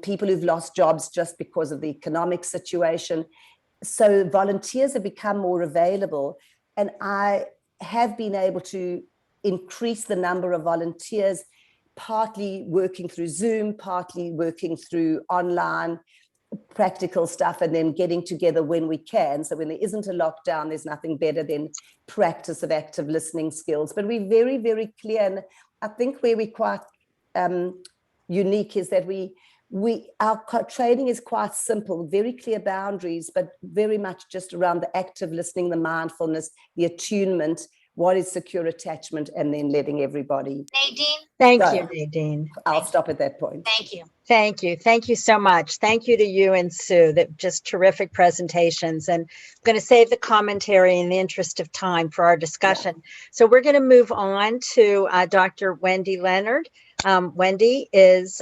Speaker 6: people who've lost jobs just because of the economic situation. So volunteers have become more available, and I have been able to increase the number of volunteers, partly working through Zoom, partly working through online practical stuff, and then getting together when we can. So when there isn't a lockdown, there's nothing better than practice of active listening skills. But we're very, very clear, and I think where we're quite unique is that our training is quite simple, very clear boundaries, but very much just around the active listening, the mindfulness, the attunement, what is secure attachment, and then letting everybody.
Speaker 4: Nadine,
Speaker 1: Thank you, Nadine.
Speaker 6: I'll stop at that point.
Speaker 4: thank you.
Speaker 1: Thank you. Thank you so much. Thank you to you and Sue. That just terrific presentations. And I'm going to save the commentary in the interest of time for our discussion. Yeah. So we're going to move on to Dr. Wendy Leonard. Wendy is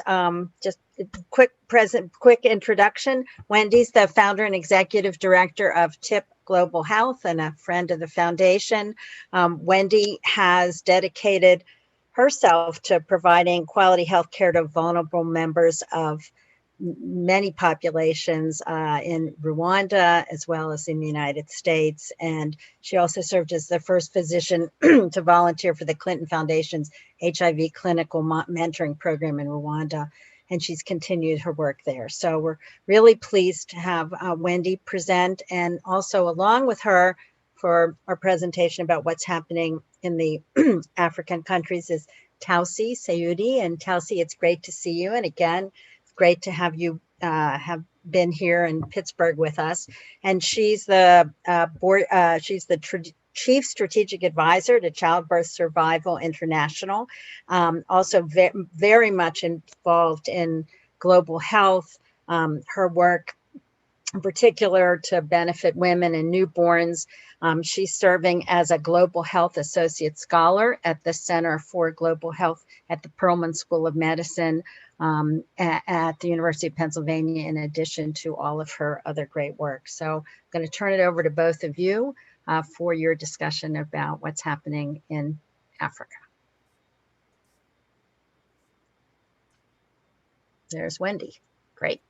Speaker 1: just a quick introduction. Wendy's the founder and executive director of TIP Global Health and a friend of the foundation. Wendy has dedicated herself to providing quality health care to vulnerable members of many populations in Rwanda, as well as in the United States. And she also served as the first physician to volunteer for the Clinton Foundation's HIV clinical mentoring program in Rwanda. And she's continued her work there. So we're really pleased to have Wendy present, and also along with her for our presentation about what's happening in the African countries is Tausi Sayudi. And Tausi, it's great to see you. And again, it's great to have you have been here in Pittsburgh with us. And she's the Chief Strategic Advisor to Childbirth Survival International. Also very much involved in global health. Her work in particular to benefit women and newborns. She's serving as a Global Health Associate Scholar at the Center for Global Health at the Perelman School of Medicine at the University of Pennsylvania, in addition to all of her other great work. So I'm going to turn it over to both of you for your discussion about what's happening in Africa. There's Wendy. Great.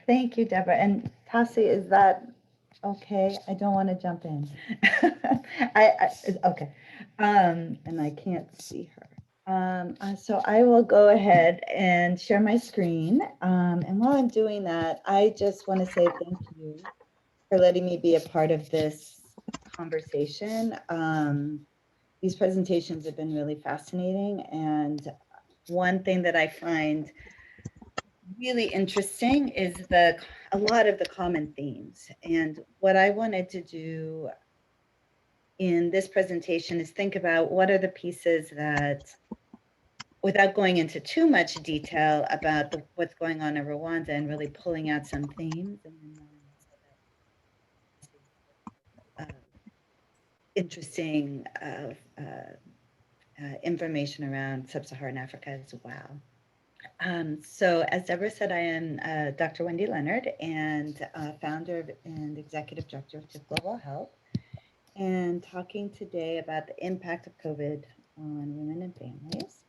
Speaker 7: Thank you, Deborah. And Tausi, is that okay? I don't want to jump in. Okay. And I can't see her. So I will go ahead and share my screen. And while I'm doing that, I just want to say thank you for letting me be a part of this conversation. These presentations have been really fascinating. And one thing that I find really interesting is a lot of the common themes. And what I wanted to do in this presentation is think about what are the pieces that, without going into too much detail about what's going on in Rwanda, and really pulling out some themes and then interesting information around sub-Saharan Africa as well. So as Deborah said, I am Dr. Wendy Leonard, and founder and executive director of TIP Global Health, and talking today about the impact of COVID on women and families.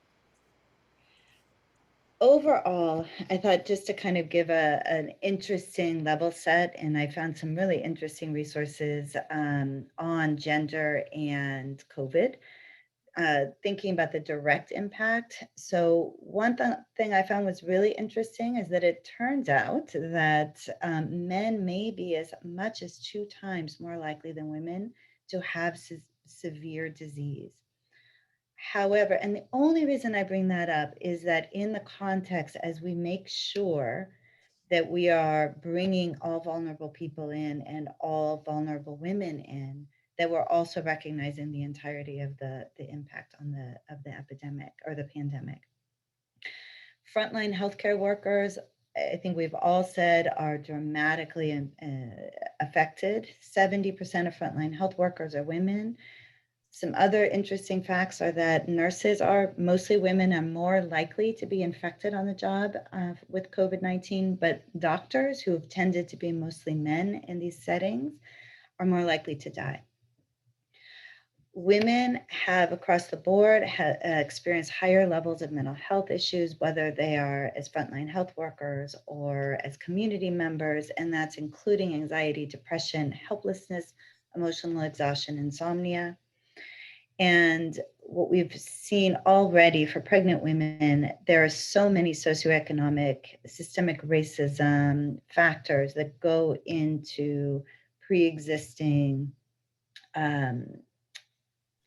Speaker 7: Overall, I thought just to kind of give an interesting level set, and I found some really interesting resources on gender and COVID. thinking about the direct impact. So one thing I found was really interesting is that it turns out that men may be as much as 2 times more likely than women to have severe disease. However, and the only reason I bring that up is that in the context, as we make sure that we are bringing all vulnerable people in and all vulnerable women in, that we're also recognizing the entirety of the impact on the epidemic or the pandemic. Frontline healthcare workers, I think we've all said, are dramatically affected. 70% of frontline health workers are women. Some other interesting facts are that nurses are mostly women and more likely to be infected on the job with COVID-19, but doctors, who have tended to be mostly men in these settings, are more likely to die. Women have, across the board, experienced higher levels of mental health issues, whether they are as frontline health workers or as community members, and that's including anxiety, depression, helplessness, emotional exhaustion, insomnia. And what we've seen already for pregnant women, there are so many socioeconomic, systemic racism factors that go into pre-existing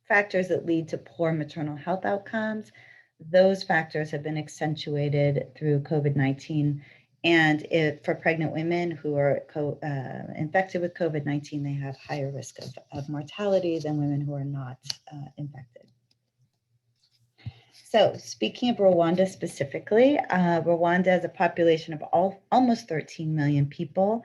Speaker 7: factors that lead to poor maternal health outcomes. Those factors have been accentuated through COVID-19. And for pregnant women who are infected with COVID-19, they have higher risk of mortality than women who are not infected. So speaking of Rwanda specifically, Rwanda has a population of almost 13 million people.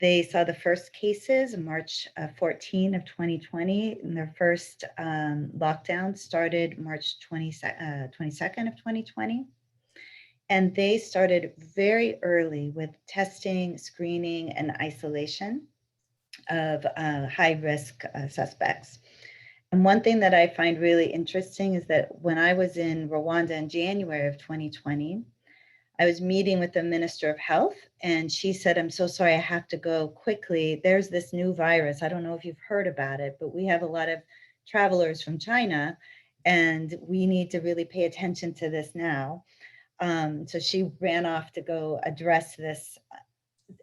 Speaker 7: They saw the first cases March 14 of 2020, and their first lockdown started March 22nd of 2020. And they started very early with testing, screening, and isolation of high-risk suspects. And one thing that I find really interesting is that when I was in Rwanda in January of 2020, I was meeting with the Minister of Health, and she said, "I'm so sorry, I have to go quickly. There's this new virus. I don't know if you've heard about it, but we have a lot of travelers from China, and we need to really pay attention to this now." So she ran off to go address this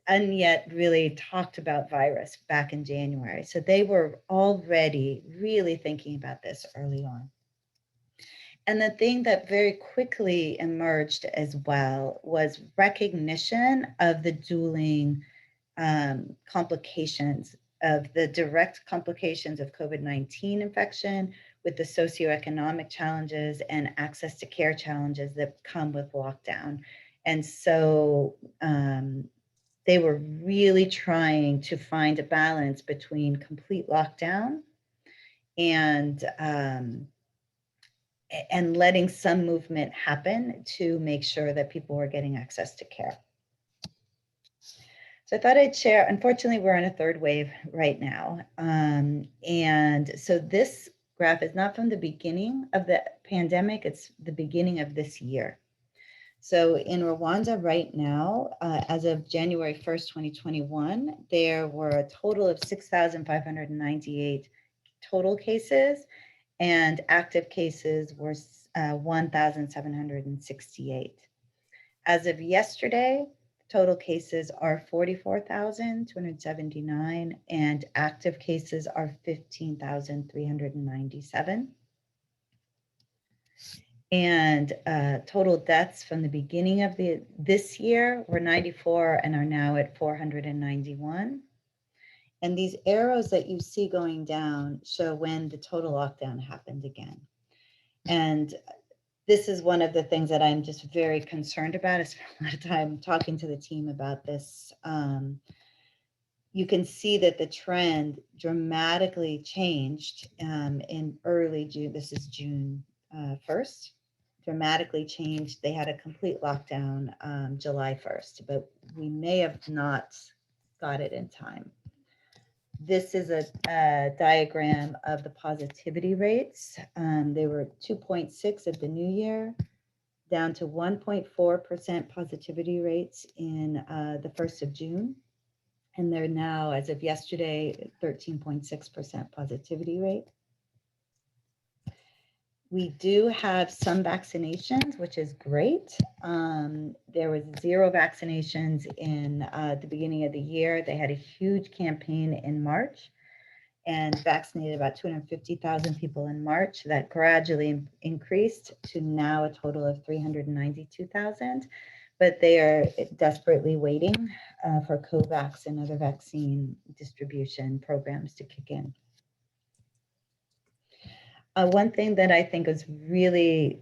Speaker 7: and yet really talked about virus back in January. So they were already really thinking about this early on. And the thing that very quickly emerged as well was recognition of the dueling complications, of the direct complications of COVID-19 infection with the socioeconomic challenges and access to care challenges that come with lockdown. And so they were really trying to find a balance between complete lockdown and letting some movement happen to make sure that people were getting access to care. So I thought I'd share, unfortunately, we're in a third wave right now. And so this graph is not from the beginning of the pandemic, it's the beginning of this year. So in Rwanda right now, as of January 1st, 2021, there were a total of 6,598 total cases, and active cases were 1,768. As of yesterday, total cases are 44,279, and active cases are 15,397. And total deaths from the beginning of this year were 94 and are now at 491. And these arrows that you see going down show when the total lockdown happened again. And this is one of the things that I'm just very concerned about. I spent a lot of time talking to the team about this. You can see that the trend dramatically changed in early June. This is June 1st. Dramatically changed. They had a complete lockdown July 1st, but we may have not got it in time. This is a diagram of the positivity rates. They were 2.6 at the new year, down to 1.4% positivity rates in the 1st of June. And they're now, as of yesterday, 13.6% positivity rate. We do have some vaccinations, which is great. There was 0 vaccinations in the beginning of the year. They had a huge campaign in March and vaccinated about 250,000 people in March. That gradually increased to now a total of 392,000. But they are desperately waiting for COVAX and other vaccine distribution programs to kick in. One thing that I think is really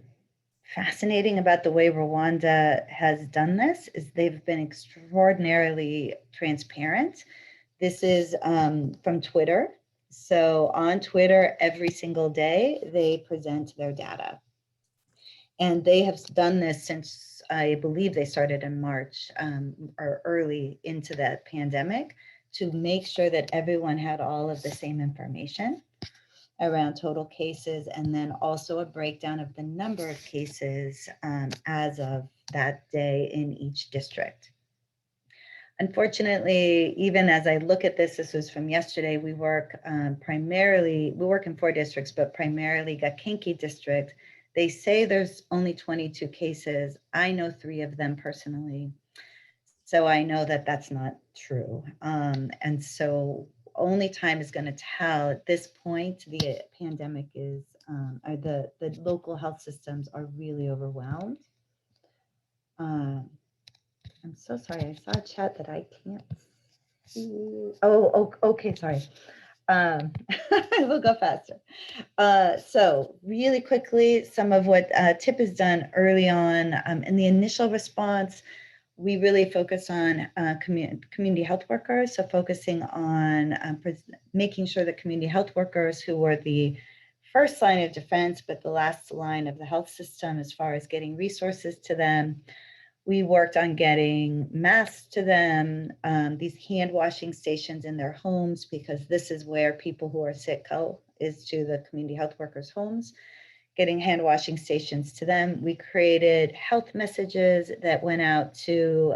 Speaker 7: fascinating about the way Rwanda has done this is they've been extraordinarily transparent. This is from Twitter. So on Twitter, every single day, they present their data. And they have done this since, I believe they started in March or early into the pandemic, to make sure that everyone had all of the same information around total cases, and then also a breakdown of the number of cases as of that day in each district. Unfortunately, even as I look at this, this was from yesterday, we work we work in 4 districts, but primarily Gakenke district. They say there's only 22 cases. I know 3 of them personally. So I know that that's not true. And so only time is going to tell. At this point, the pandemic is, or the local health systems are really overwhelmed. I'm so sorry. I saw a chat that I can't see. Oh, okay. Sorry. We'll go faster. So really quickly, some of what TIP has done early on in the initial response, we really focus on community health workers. So focusing on making sure that community health workers, who were the first line of defense, but the last line of the health system as far as getting resources to them. We worked on getting masks to them, these hand washing stations in their homes, because this is where people who are sick go, is to the community health workers' homes. Getting hand washing stations to them. We created health messages that went out to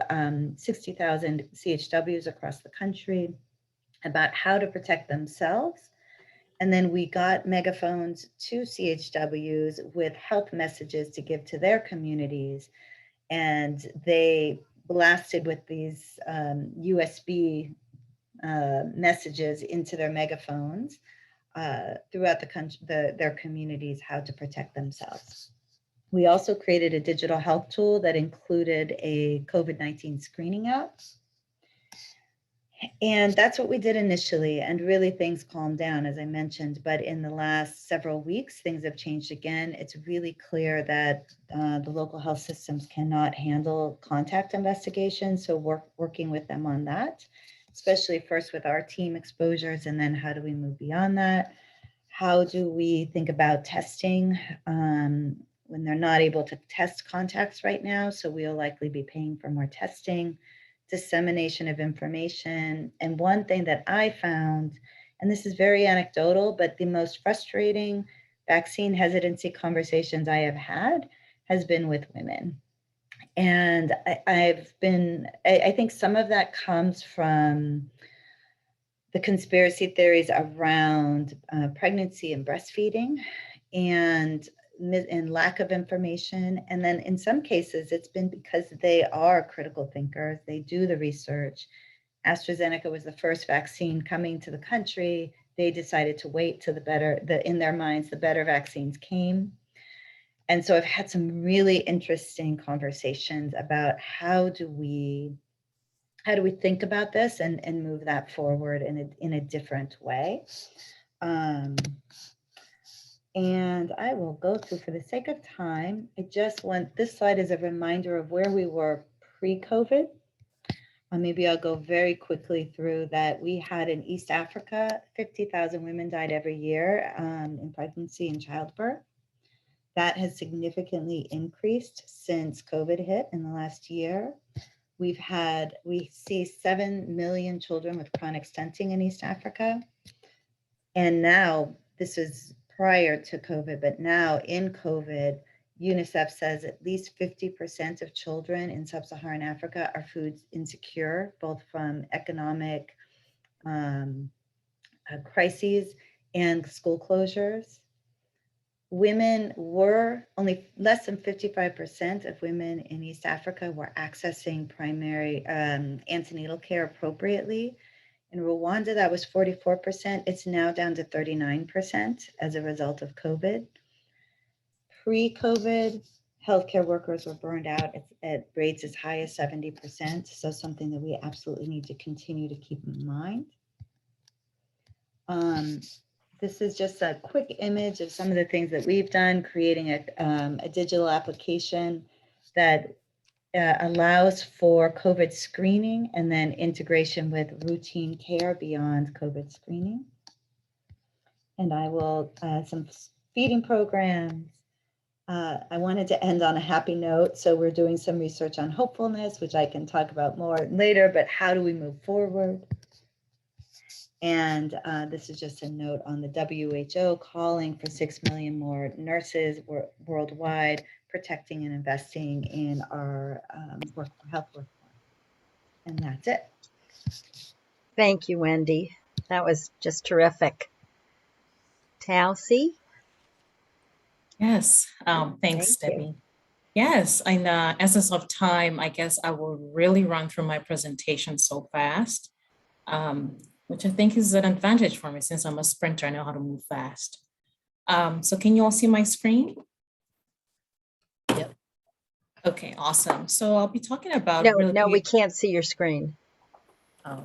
Speaker 7: 60,000 CHWs across the country about how to protect themselves. And then we got megaphones to CHWs with health messages to give to their communities. And they blasted with these USB messages into their megaphones throughout the country, their communities, how to protect themselves. We also created a digital health tool that included a COVID-19 screening app. And that's what we did initially, and really things calmed down, as I mentioned, but in the last several weeks, things have changed again. It's really clear that the local health systems cannot handle contact investigations, so we're working with them on that, especially first with our team exposures, and then how do we move beyond that? How do we think about testing when they're not able to test contacts right now? So we'll likely be paying for more testing, dissemination of information. And one thing that I found, and this is very anecdotal, but the most frustrating vaccine hesitancy conversations I have had has been with women. And I think some of that comes from the conspiracy theories around pregnancy and breastfeeding and lack of information. And then in some cases, it's been because they are critical thinkers. They do the research. AstraZeneca was the first vaccine coming to the country. They decided to wait till in their minds, the better vaccines came. And so I've had some really interesting conversations about how do we think about this and move that forward in a different way. And I will go through, for the sake of time, this slide is a reminder of where we were pre-COVID. Maybe I'll go very quickly through that. We had in East Africa, 50,000 women died every year in pregnancy and childbirth. That has significantly increased since COVID hit in the last year. We see 7 million children with chronic stenting in East Africa. And now, this is prior to COVID, but now in COVID, UNICEF says at least 50% of children in sub-Saharan Africa are food insecure, both from economic crises and school closures. women were only less than 55% of women in East Africa were accessing primary antenatal care appropriately. In Rwanda, that was 44%. It's now down to 39% as a result of COVID. Pre-COVID, healthcare workers were burned out at rates as high as 70%. So something that we absolutely need to continue to keep in mind. This is just a quick image of some of the things that we've done, creating a digital application that allows for COVID screening and then integration with routine care beyond COVID screening. And I will, some feeding programs. I wanted to end on a happy note. So we're doing some research on hopefulness, which I can talk about more later, but how do we move forward? And this is just a note on the WHO calling for 6 million more nurses worldwide, protecting and investing in our health workforce. And that's it.
Speaker 1: Thank you, Wendy. That was just terrific. Talcy?
Speaker 8: Yes, thanks,
Speaker 1: Thank you.
Speaker 8: Debbie. Yes, in the essence of time, I guess I will really run through my presentation so fast, which I think is an advantage for me since I'm a sprinter, I know how to move fast. So can you all see my screen?
Speaker 1: Yep.
Speaker 8: Okay, awesome. So I'll be talking about
Speaker 1: No, we can't see your screen.
Speaker 8: All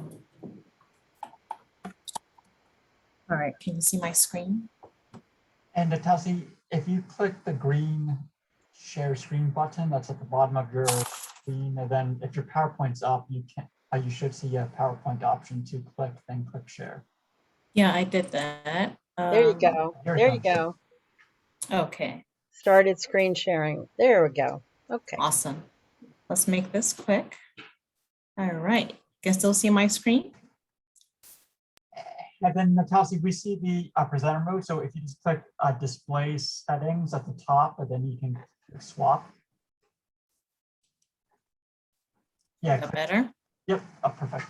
Speaker 8: right, can you see my screen?
Speaker 9: And Talcy, if you click the green share screen button that's at the bottom of your screen, and then if your PowerPoint's up, you should see a PowerPoint option to click, then click share.
Speaker 8: Yeah, I did that.
Speaker 1: There you go. There you go.
Speaker 8: Okay.
Speaker 1: Started screen sharing. There we go. Okay.
Speaker 8: Awesome. Let's make this quick. All right. Can still see my screen?
Speaker 9: And then Natasha, we see the presenter mode. So if you just click display settings at the top, and then you can swap. Yeah.
Speaker 8: Better?
Speaker 9: Yep. Perfect.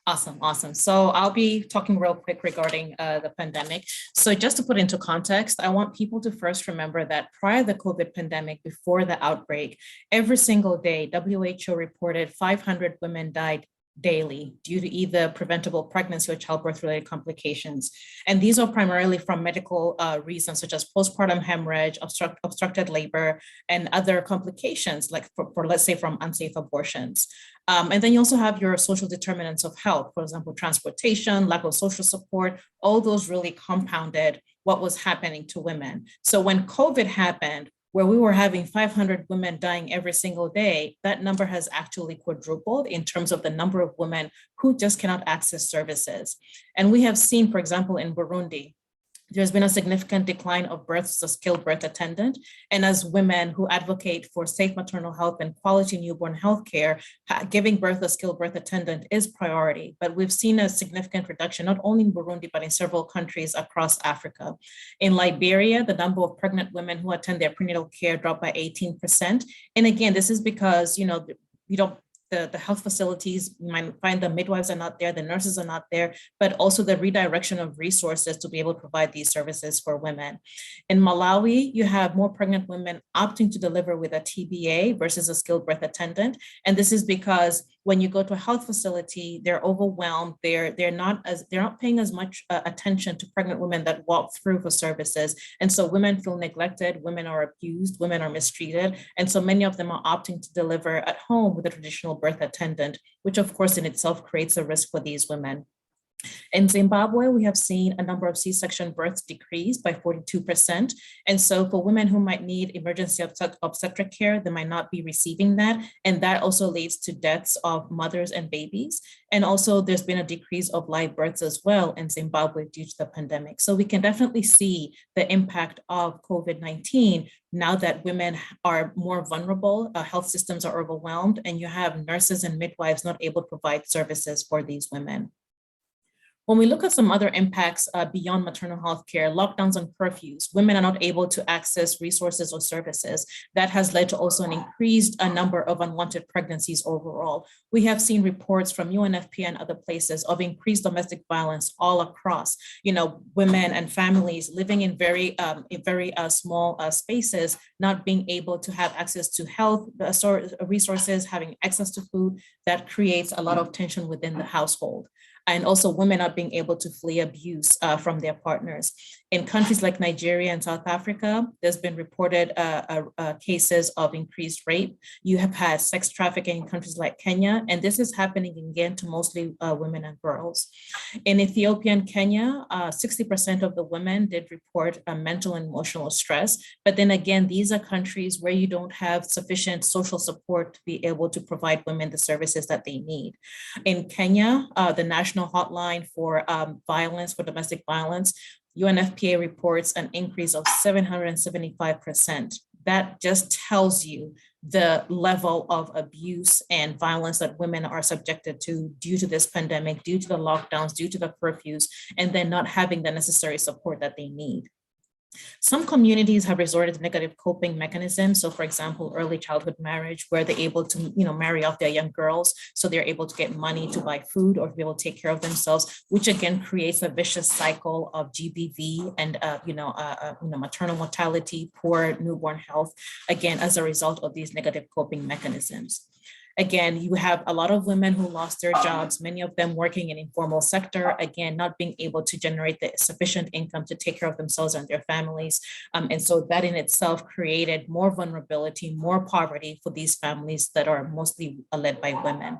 Speaker 8: Awesome, awesome. So I'll be talking real quick regarding the pandemic. So just to put into context, I want people to first remember that prior to the COVID pandemic, before the outbreak, every single day, WHO reported 500 women died daily due to either preventable pregnancy or childbirth-related complications. And these are primarily from medical reasons, such as postpartum hemorrhage, obstructed labor, and other complications, like for let's say from unsafe abortions. And then you also have your social determinants of health, for example, transportation, lack of social support, all those really compounded what was happening to women. So when COVID happened, where we were having 500 women dying every single day, that number has actually quadrupled in terms of the number of women who just cannot access services. And we have seen, for example, in Burundi, there's been a significant decline of births as a skilled birth attendant. And as women who advocate for safe maternal health and quality newborn health care, giving birth as skilled birth attendant is priority. But we've seen a significant reduction, not only in Burundi, but in several countries across Africa. In Liberia, the number of pregnant women who attend their prenatal care dropped by 18%. And again, this is because, the health facilities, you might find the midwives are not there, the nurses are not there, but also the redirection of resources to be able to provide these services for women. In Malawi, you have more pregnant women opting to deliver with a TBA versus a skilled birth attendant. And this is because when you go to a health facility, they're overwhelmed. They're not paying as much attention to pregnant women that walk through for services. And so women feel neglected, women are abused, women are mistreated. And so many of them are opting to deliver at home with a traditional birth attendant, which of course in itself creates a risk for these women. In Zimbabwe, we have seen a number of C-section births decrease by 42%. And so for women who might need emergency obstetric care, they might not be receiving that. And that also leads to deaths of mothers and babies. And also there's been a decrease of live births as well in Zimbabwe due to the pandemic. So we can definitely see the impact of COVID-19 now that women are more vulnerable, health systems are overwhelmed, and you have nurses and midwives not able to provide services for these women. When we look at some other impacts beyond maternal health care, lockdowns and curfews, women are not able to access resources or services. That has led to also an increased number of unwanted pregnancies overall. We have seen reports from UNFPA and other places of increased domestic violence all across, women and families living in very small spaces, not being able to have access to health resources, having access to food. That creates a lot of tension within the household. And also women not being able to flee abuse from their partners. In countries like Nigeria and South Africa, there's been reported cases of increased rape. You have had sex trafficking in countries like Kenya, and this is happening again to mostly women and girls. In Ethiopia and Kenya, 60% of the women did report mental and emotional stress. But then again, these are countries where you don't have sufficient social support to be able to provide women the services that they need. In Kenya, the National Hotline for Violence, for Domestic Violence, UNFPA reports an increase of 775%. That just tells you the level of abuse and violence that women are subjected to due to this pandemic, due to the lockdowns, due to the curfews, and then not having the necessary support that they need. Some communities have resorted to negative coping mechanisms. So for example, early childhood marriage, where they're able to, marry off their young girls. So they're able to get money to buy food or to be able to take care of themselves, which again creates a vicious cycle of GBV and, maternal mortality, poor newborn health, again, as a result of these negative coping mechanisms. Again, you have a lot of women who lost their jobs, many of them working in informal sector, again, not being able to generate the sufficient income to take care of themselves and their families. And so that in itself created more vulnerability, more poverty for these families that are mostly led by women.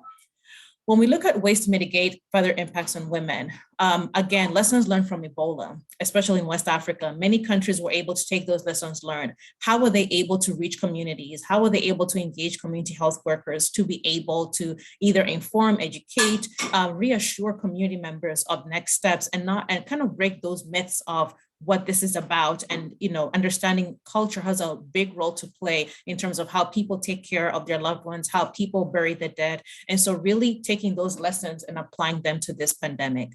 Speaker 8: When we look at ways to mitigate further impacts on women, again, lessons learned from Ebola, especially in West Africa, many countries were able to take those lessons learned. How were they able to reach communities? How were they able to engage community health workers to be able to either inform, educate, reassure community members of next steps and kind of break those myths of what this is about, and understanding culture has a big role to play in terms of how people take care of their loved ones, how people bury the dead. And so really taking those lessons and applying them to this pandemic.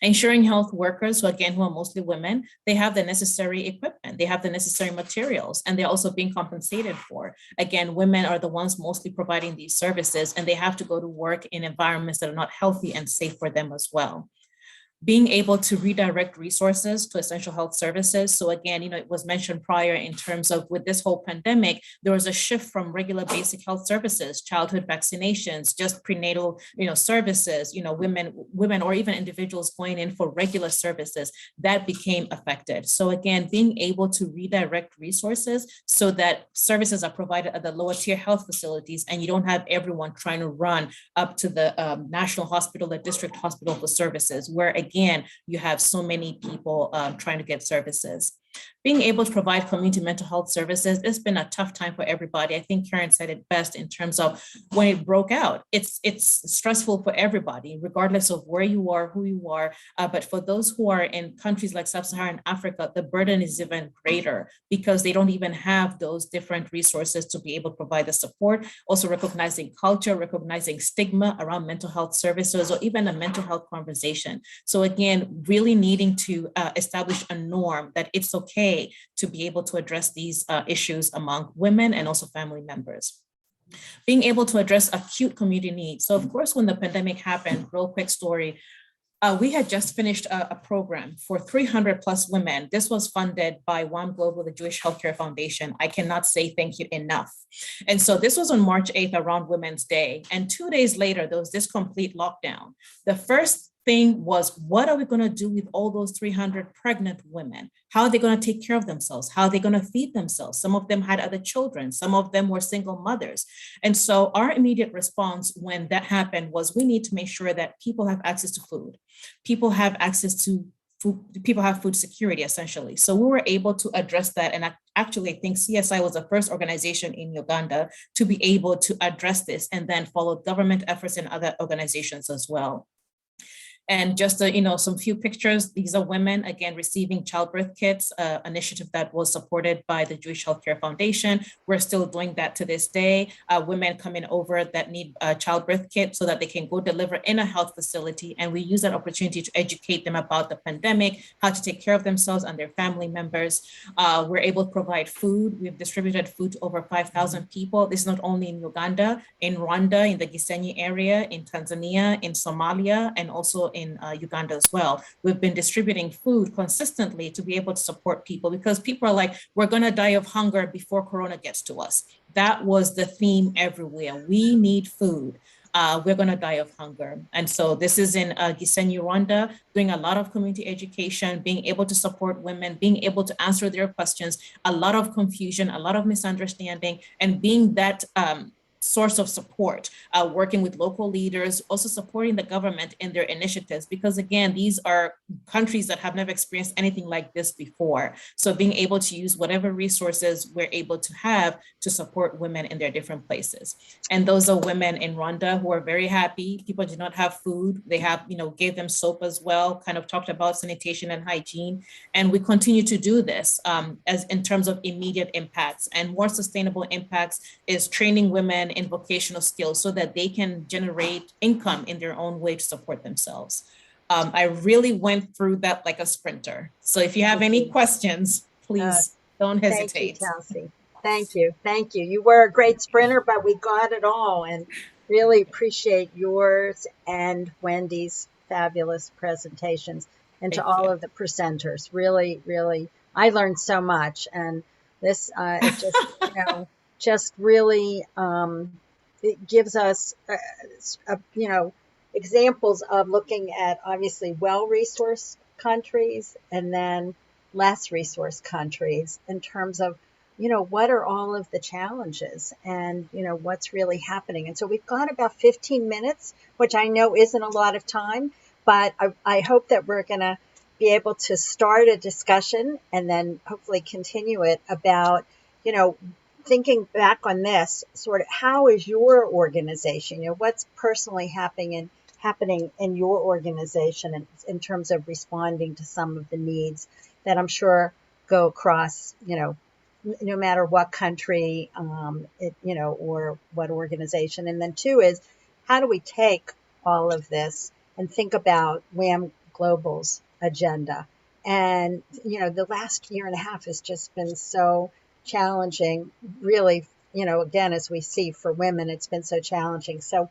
Speaker 8: Ensuring health workers, who are mostly women, they have the necessary equipment, they have the necessary materials, and they're also being compensated for. Again, women are the ones mostly providing these services, and they have to go to work in environments that are not healthy and safe for them as well. Being able to redirect resources to essential health services. So again, it was mentioned prior in terms of with this whole pandemic, there was a shift from regular basic health services, childhood vaccinations, just prenatal, services, women or even individuals going in for regular services that became affected. So again, being able to redirect resources so that services are provided at the lower tier health facilities, and you don't have everyone trying to run up to the national hospital, the district hospital for services, where again, you have so many people trying to get services. Being able to provide community mental health services, it's been a tough time for everybody. I think Karen said it best in terms of when it broke out, it's stressful for everybody, regardless of where you are, who you are. But for those who are in countries like Sub-Saharan Africa, the burden is even greater because they don't even have those different resources to be able to provide the support. Also recognizing culture, recognizing stigma around mental health services, or even a mental health conversation. So again, really needing to establish a norm that it's okay to be able to address these issues among women and also family members. Being able to address acute community needs. So of course, when the pandemic happened, real quick story, we had just finished a program for 300 plus women. This was funded by WHAMglobal, the Jewish Healthcare Foundation. I cannot say thank you enough. And so this was on March 8th around Women's Day. And 2 days later, there was this complete lockdown. The first thing was, what are we going to do with all those 300 pregnant women? How are they going to take care of themselves? How are they going to feed themselves? Some of them had other children. Some of them were single mothers. And so our immediate response when that happened was, we need to make sure that people have access to food. People have access to food. People have food security, essentially. So we were able to address that. And actually, I think CSI was the first organization in Uganda to be able to address this, and then follow government efforts and other organizations as well. And just some few pictures. These are women, again, receiving childbirth kits, initiative that was supported by the Jewish Healthcare Foundation. We're still doing that to this day. Women coming over that need a childbirth kit so that they can go deliver in a health facility. And we use that opportunity to educate them about the pandemic, how to take care of themselves and their family members. We're able to provide food. We've distributed food to over 5,000 people. This is not only in Uganda, in Rwanda, in the Gisenyi area, in Tanzania, in Somalia, and also in Uganda as well. We've been distributing food consistently to be able to support people, because people are like, we're going to die of hunger before Corona gets to us. That was the theme everywhere. We need food. We're going to die of hunger. And so this is in Gisenyi, Rwanda, doing a lot of community education, being able to support women, being able to answer their questions, a lot of confusion, a lot of misunderstanding, and being that source of support, working with local leaders, also supporting the government in their initiatives, because again, these are countries that have never experienced anything like this before. So being able to use whatever resources we're able to have to support women in their different places. And those are women in Rwanda who are very happy. People do not have food. They have, gave them soap as well, kind of talked about sanitation and hygiene. And we continue to do this as in terms of immediate impacts, and more sustainable impacts is training women in vocational skills so that they can generate income in their own way to support themselves. I really went through that like a sprinter. So if you have any questions, please don't hesitate.
Speaker 1: Thank you, Chelsea. Thank you. Thank you. You were a great sprinter, but we got it all, and really appreciate yours and Wendy's fabulous presentations, and to all of the presenters. Really, really, I learned so much, and this it just, just really it gives us, examples of looking at obviously well-resourced countries and then less resource countries in terms of, what are all of the challenges and, what's really happening. And so we've got about 15 minutes, which I know isn't a lot of time, but I hope that we're going to be able to start a discussion and then hopefully continue it about, thinking back on this, sort of how is your organization, what's personally happening in your organization in terms of responding to some of the needs that I'm sure go across, no matter what country, or what organization. And then two is, how do we take all of this and think about WHAM Global's agenda? And, the last year and a half has just been so challenging, really, again, as we see for women, it's been so challenging. So,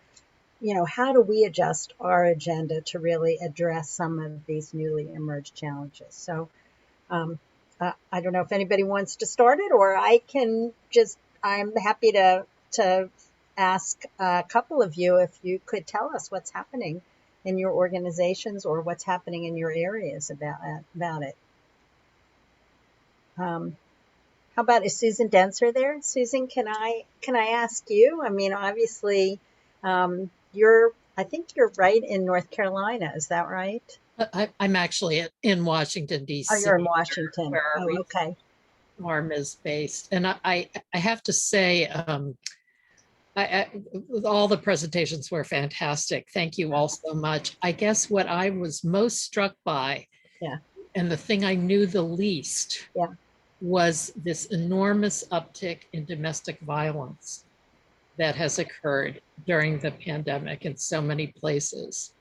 Speaker 1: how do we adjust our agenda to really address some of these newly emerged challenges? So, I don't know if anybody wants to start it, or I'm happy to ask a couple of you if you could tell us what's happening in your organizations or what's happening in your areas about it. How about, is Susan Denser there? Susan, can I ask you? I mean, obviously, I think you're right in North Carolina. Is that right?
Speaker 10: I'm actually in Washington, D.C.
Speaker 1: Oh, you're in Washington.
Speaker 10: Where our
Speaker 1: okay.
Speaker 10: Farm is based. And I have to say, all the presentations were fantastic. Thank you all so much. I guess what I was most struck by, and the thing I knew the least, was this enormous uptick in domestic violence that has occurred during the pandemic in so many places.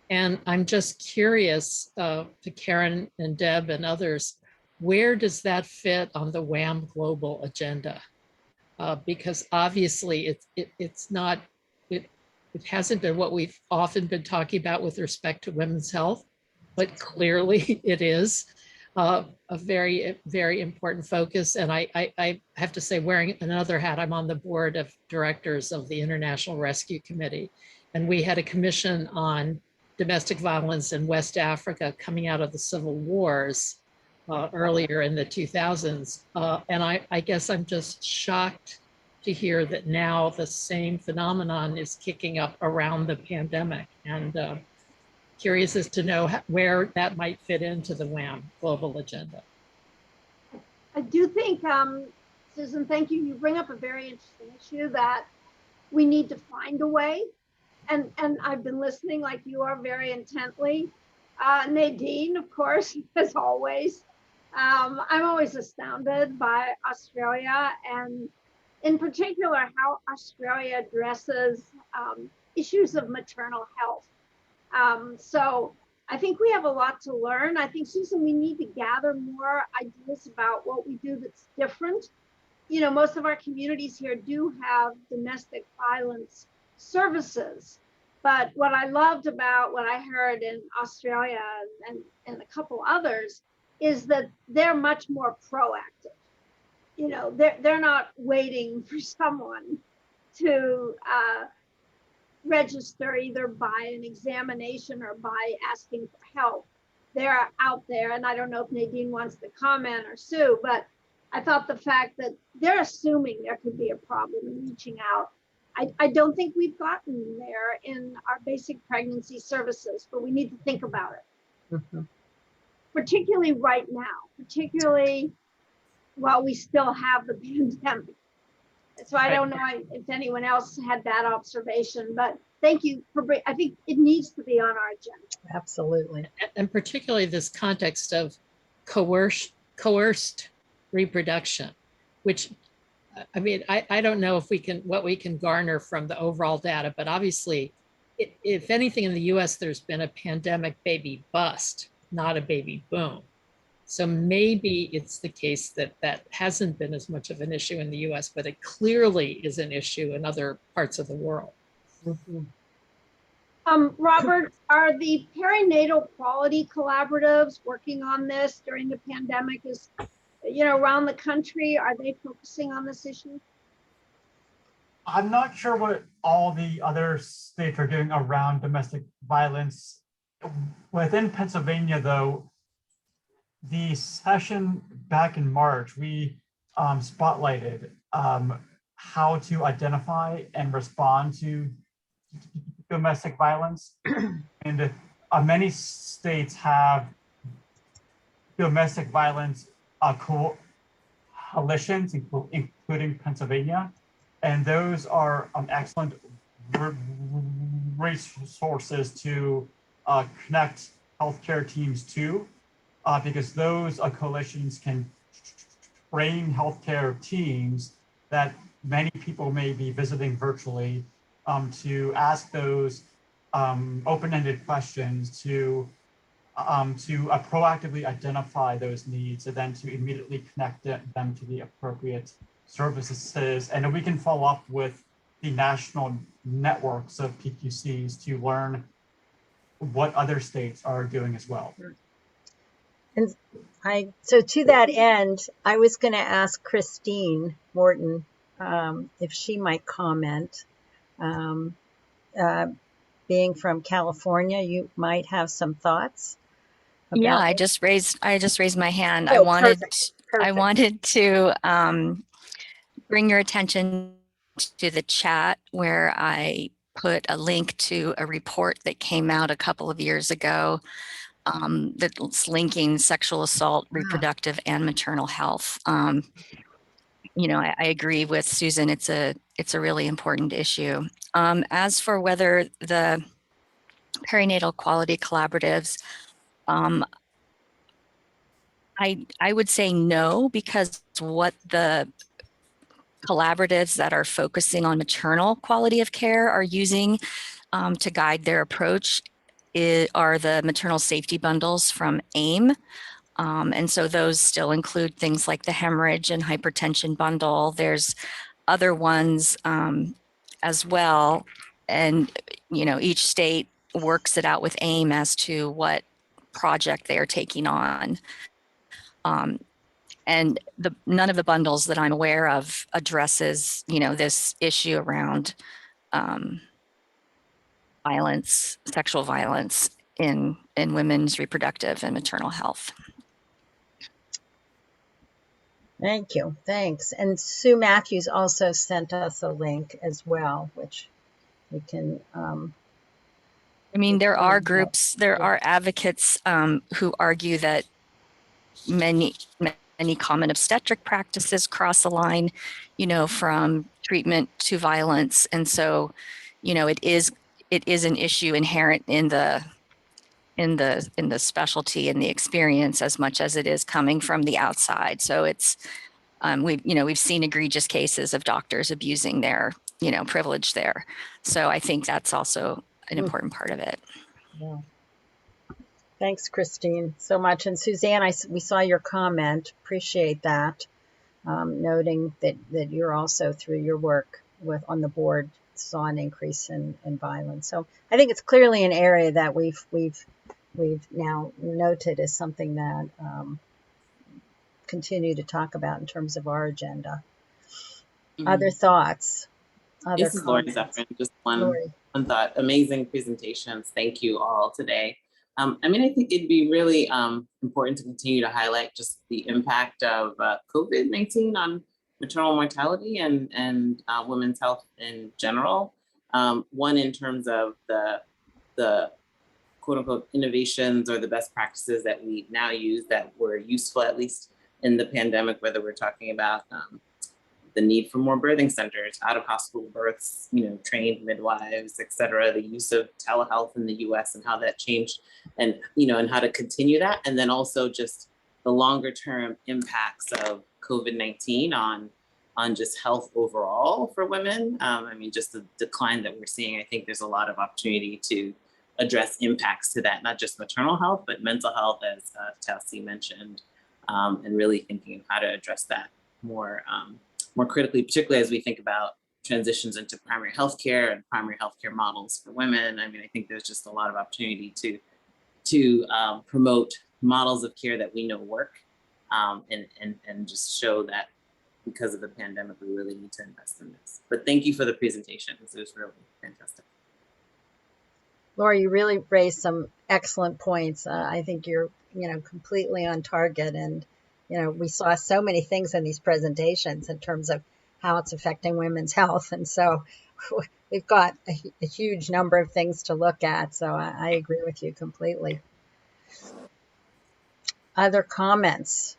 Speaker 10: And I'm just curious to Karen and Deb and others, where does that fit on the WHAM global agenda? Because obviously it hasn't been what we've often been talking about with respect to women's health, but clearly it is a very, very important focus. And I have to say, wearing another hat, I'm on the board of directors of the International Rescue Committee. And we had a commission on domestic violence in West Africa coming out of the civil wars earlier in the 2000s. And I guess I'm just shocked to hear that now the same phenomenon is kicking up around the pandemic. And curious as to know where that might fit into the WHAM global agenda.
Speaker 2: I do think, Susan, thank you. You bring up a very interesting issue that we need to find a way and I've been listening like you are very intently. Nadine, of course, as always. I'm always astounded by Australia, and in particular how Australia addresses issues of maternal health. So I think we have a lot to learn. I think, Susan, we need to gather more ideas about what we do that's different. You know, most of our communities here do have domestic violence services. But what I loved about what I heard in Australia and a couple others is that they're much more proactive. You know, they're not waiting for someone to register either by an examination or by asking for help. They're out there, and I don't know if Nadine wants to comment or Sue, but I thought the fact that they're assuming there could be a problem in reaching out. I don't think we've gotten there in our basic pregnancy services, but we need to think about it.
Speaker 1: Mm-hmm.
Speaker 2: Particularly right now, particularly while we still have the pandemic. So I don't know if anyone else had that observation, but thank you for, I think it needs to be on our agenda.
Speaker 1: Absolutely.
Speaker 10: And particularly this context of coerced reproduction, which, I mean, I don't know if what we can garner from the overall data, but obviously, if anything in the US, there's been a pandemic baby bust, not a baby boom. So maybe it's the case that that hasn't been as much of an issue in the US, but it clearly is an issue in other parts of the world.
Speaker 1: Mm-hmm.
Speaker 2: Robert, are the perinatal quality collaboratives working on this during the pandemic? Is, you know, around the country, are they focusing on this issue?
Speaker 9: I'm not sure what all the other states are doing around domestic violence. Within Pennsylvania, though, the session back in March, we spotlighted how to identify and respond to domestic violence. And many states have domestic violence coalitions, including Pennsylvania. And those are excellent resources to connect healthcare teams to, because those coalitions can train healthcare teams that many people may be visiting virtually to ask those open-ended questions to proactively identify those needs and then to immediately connect them to the appropriate services. And we can follow up with the national networks of PQCs to learn what other states are doing as well.
Speaker 1: And so to that end, I was going to ask Christine Morton if she might comment. Being from California, you might have some thoughts.
Speaker 11: Yeah, I just raised my hand.
Speaker 1: Oh,
Speaker 11: I
Speaker 1: perfect.
Speaker 11: wanted to bring your attention to the chat where I put a link to a report that came out a couple of years ago that's linking sexual assault, reproductive and maternal health. You know, I agree with Susan. It's a really important issue. As for whether the perinatal quality collaboratives, I would say no, because what the collaboratives that are focusing on maternal quality of care are using to guide their approach are the maternal safety bundles from AIM. And so those still include things like the hemorrhage and hypertension bundle. There's other ones as well. And, you know, each state works it out with AIM as to what project they are taking on. And none of the bundles that I'm aware of addresses, you know, this issue around violence, sexual violence in women's reproductive and maternal health.
Speaker 1: Thank you. Thanks. And Sue Matthews also sent us a link as well, which we can.
Speaker 11: I mean, there are groups, there are advocates who argue that many common obstetric practices cross a line, you know, from treatment to violence. And so, you know, it is it is an issue inherent in the specialty and the experience as much as it is coming from the outside. So it's we've seen egregious cases of doctors abusing their privilege there. So I think that's also an important part of it.
Speaker 1: Yeah. Thanks, Christine, so much. And Suzanne, we saw your comment. Appreciate that. Noting that you're also through your work on the board saw an increase in violence. So I think it's clearly an area that we've now noted as something that continue to talk about in terms of our agenda. Other thoughts?
Speaker 12: This is Lori Zephyrin. Just one thought. Amazing presentations. Thank you all today. I think it'd be really important to continue to highlight just the impact of COVID-19 on maternal mortality and women's health in general. One, in terms of the quote unquote innovations or the best practices that we now use that were useful, at least in the pandemic, whether we're talking about the need for more birthing centers, out of hospital births, trained midwives, et cetera, the use of telehealth in the US and how that changed and how to continue that. And then also just the longer term impacts of COVID-19 on just health overall for women. Just the decline that we're seeing, I think there's a lot of opportunity to address impacts to that, not just maternal health, but mental health, as Telsey mentioned, and really thinking of how to address that more critically, particularly as we think about transitions into primary healthcare and primary healthcare models for women. I think there's just a lot of opportunity to promote models of care that we know work, and just show that because of the pandemic, we really need to invest in this. But thank you for the presentation. It was really fantastic.
Speaker 1: Laura, you really raised some excellent points. I think you're, completely on target. And, we saw so many things in these presentations in terms of how it's affecting women's health. And so we've got a huge number of things to look at. So I agree with you completely. Other comments?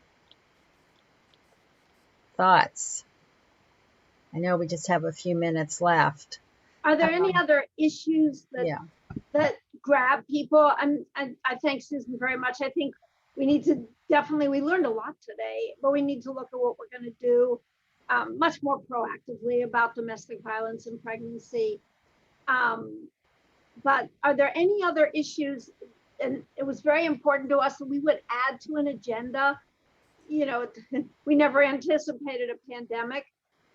Speaker 1: Thoughts? I know we just have a few minutes left.
Speaker 2: Are there any other issues that grab people? And I thank Susan very much. I think we need to we learned a lot today, but we need to look at what we're going to do much more proactively about domestic violence and pregnancy. But are there any other issues? And it was very important to us that we would add to an agenda. We never anticipated a pandemic,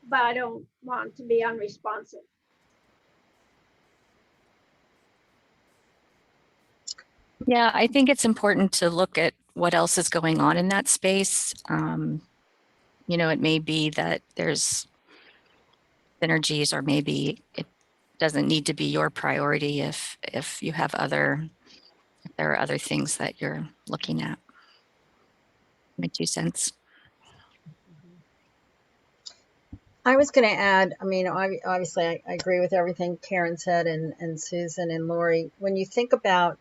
Speaker 2: but I don't want to be unresponsive.
Speaker 11: Yeah, I think it's important to look at what else is going on in that space. It may be that there's synergies, or maybe it doesn't need to be your priority if you have if there are other things that you're looking at. My 2 cents.
Speaker 1: I was going to add, obviously I agree with everything Karen said and Susan and Lori. When you think about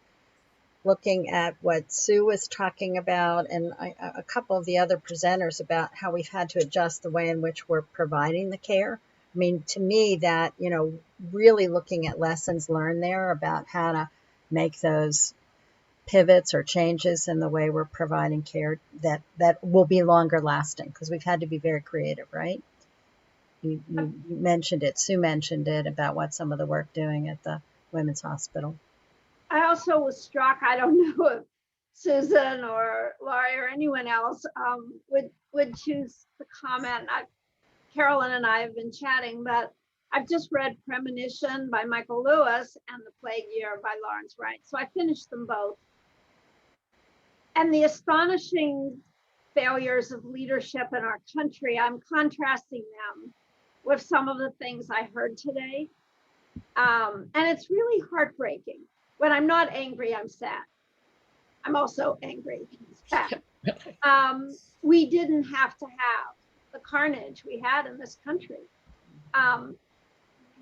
Speaker 1: looking at what Sue was talking about and a couple of the other presenters about how we've had to adjust the way in which we're providing the care. To me that, really looking at lessons learned there about how to make those pivots or changes in the way we're providing care that will be longer lasting, because we've had to be very creative, right? You mentioned it, Sue mentioned it, about what some of the work doing at the Women's Hospital. I
Speaker 2: also was struck, I don't know if Susan or Laurie or anyone else would choose to comment. Carolyn and I have been chatting, but I've just read Premonition by Michael Lewis and The Plague Year by Lawrence Wright. So I finished them both. And the astonishing failures of leadership in our country, I'm contrasting them with some of the things I heard today. And it's really heartbreaking. When I'm not angry, I'm sad. I'm also angry and sad. We didn't have to have the carnage we had in this country.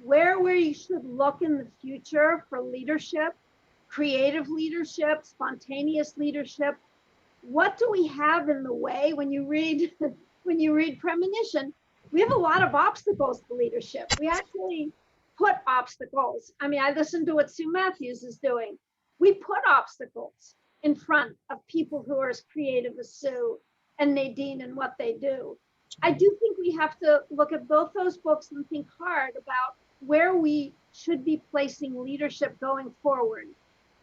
Speaker 2: Where we should look in the future for leadership, creative leadership, spontaneous leadership. What do we have in the way? When you read Premonition, we have a lot of obstacles to leadership. We actually put obstacles. I mean, I listened to what Sue Matthews is doing. We put obstacles in front of people who are as creative as Sue and Nadine and what they do. I do think we have to look at both those books and think hard about where we should be placing leadership going forward.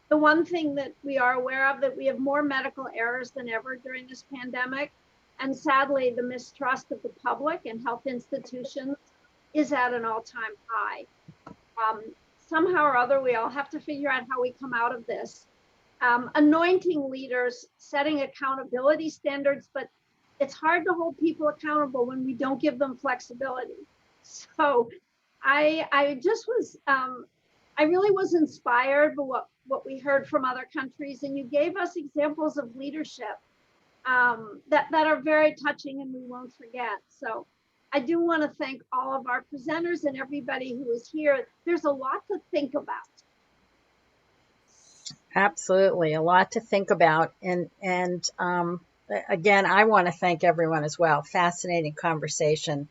Speaker 2: The one thing that we are aware of, that we have more medical errors than ever during this pandemic. And sadly, the mistrust of the public and health institutions is at an all-time high. Somehow or other, we all have to figure out how we come out of this. Anointing leaders, setting accountability standards, but it's hard to hold people accountable when we don't give them flexibility. So I just was, I really was inspired by what we heard from other countries, and you gave us examples of leadership that are very touching and we won't forget. So I do want to thank all of our presenters and everybody who is here. There's a lot to think about.
Speaker 1: Absolutely, a lot to think about. And again, I want to thank everyone as well. Fascinating conversation.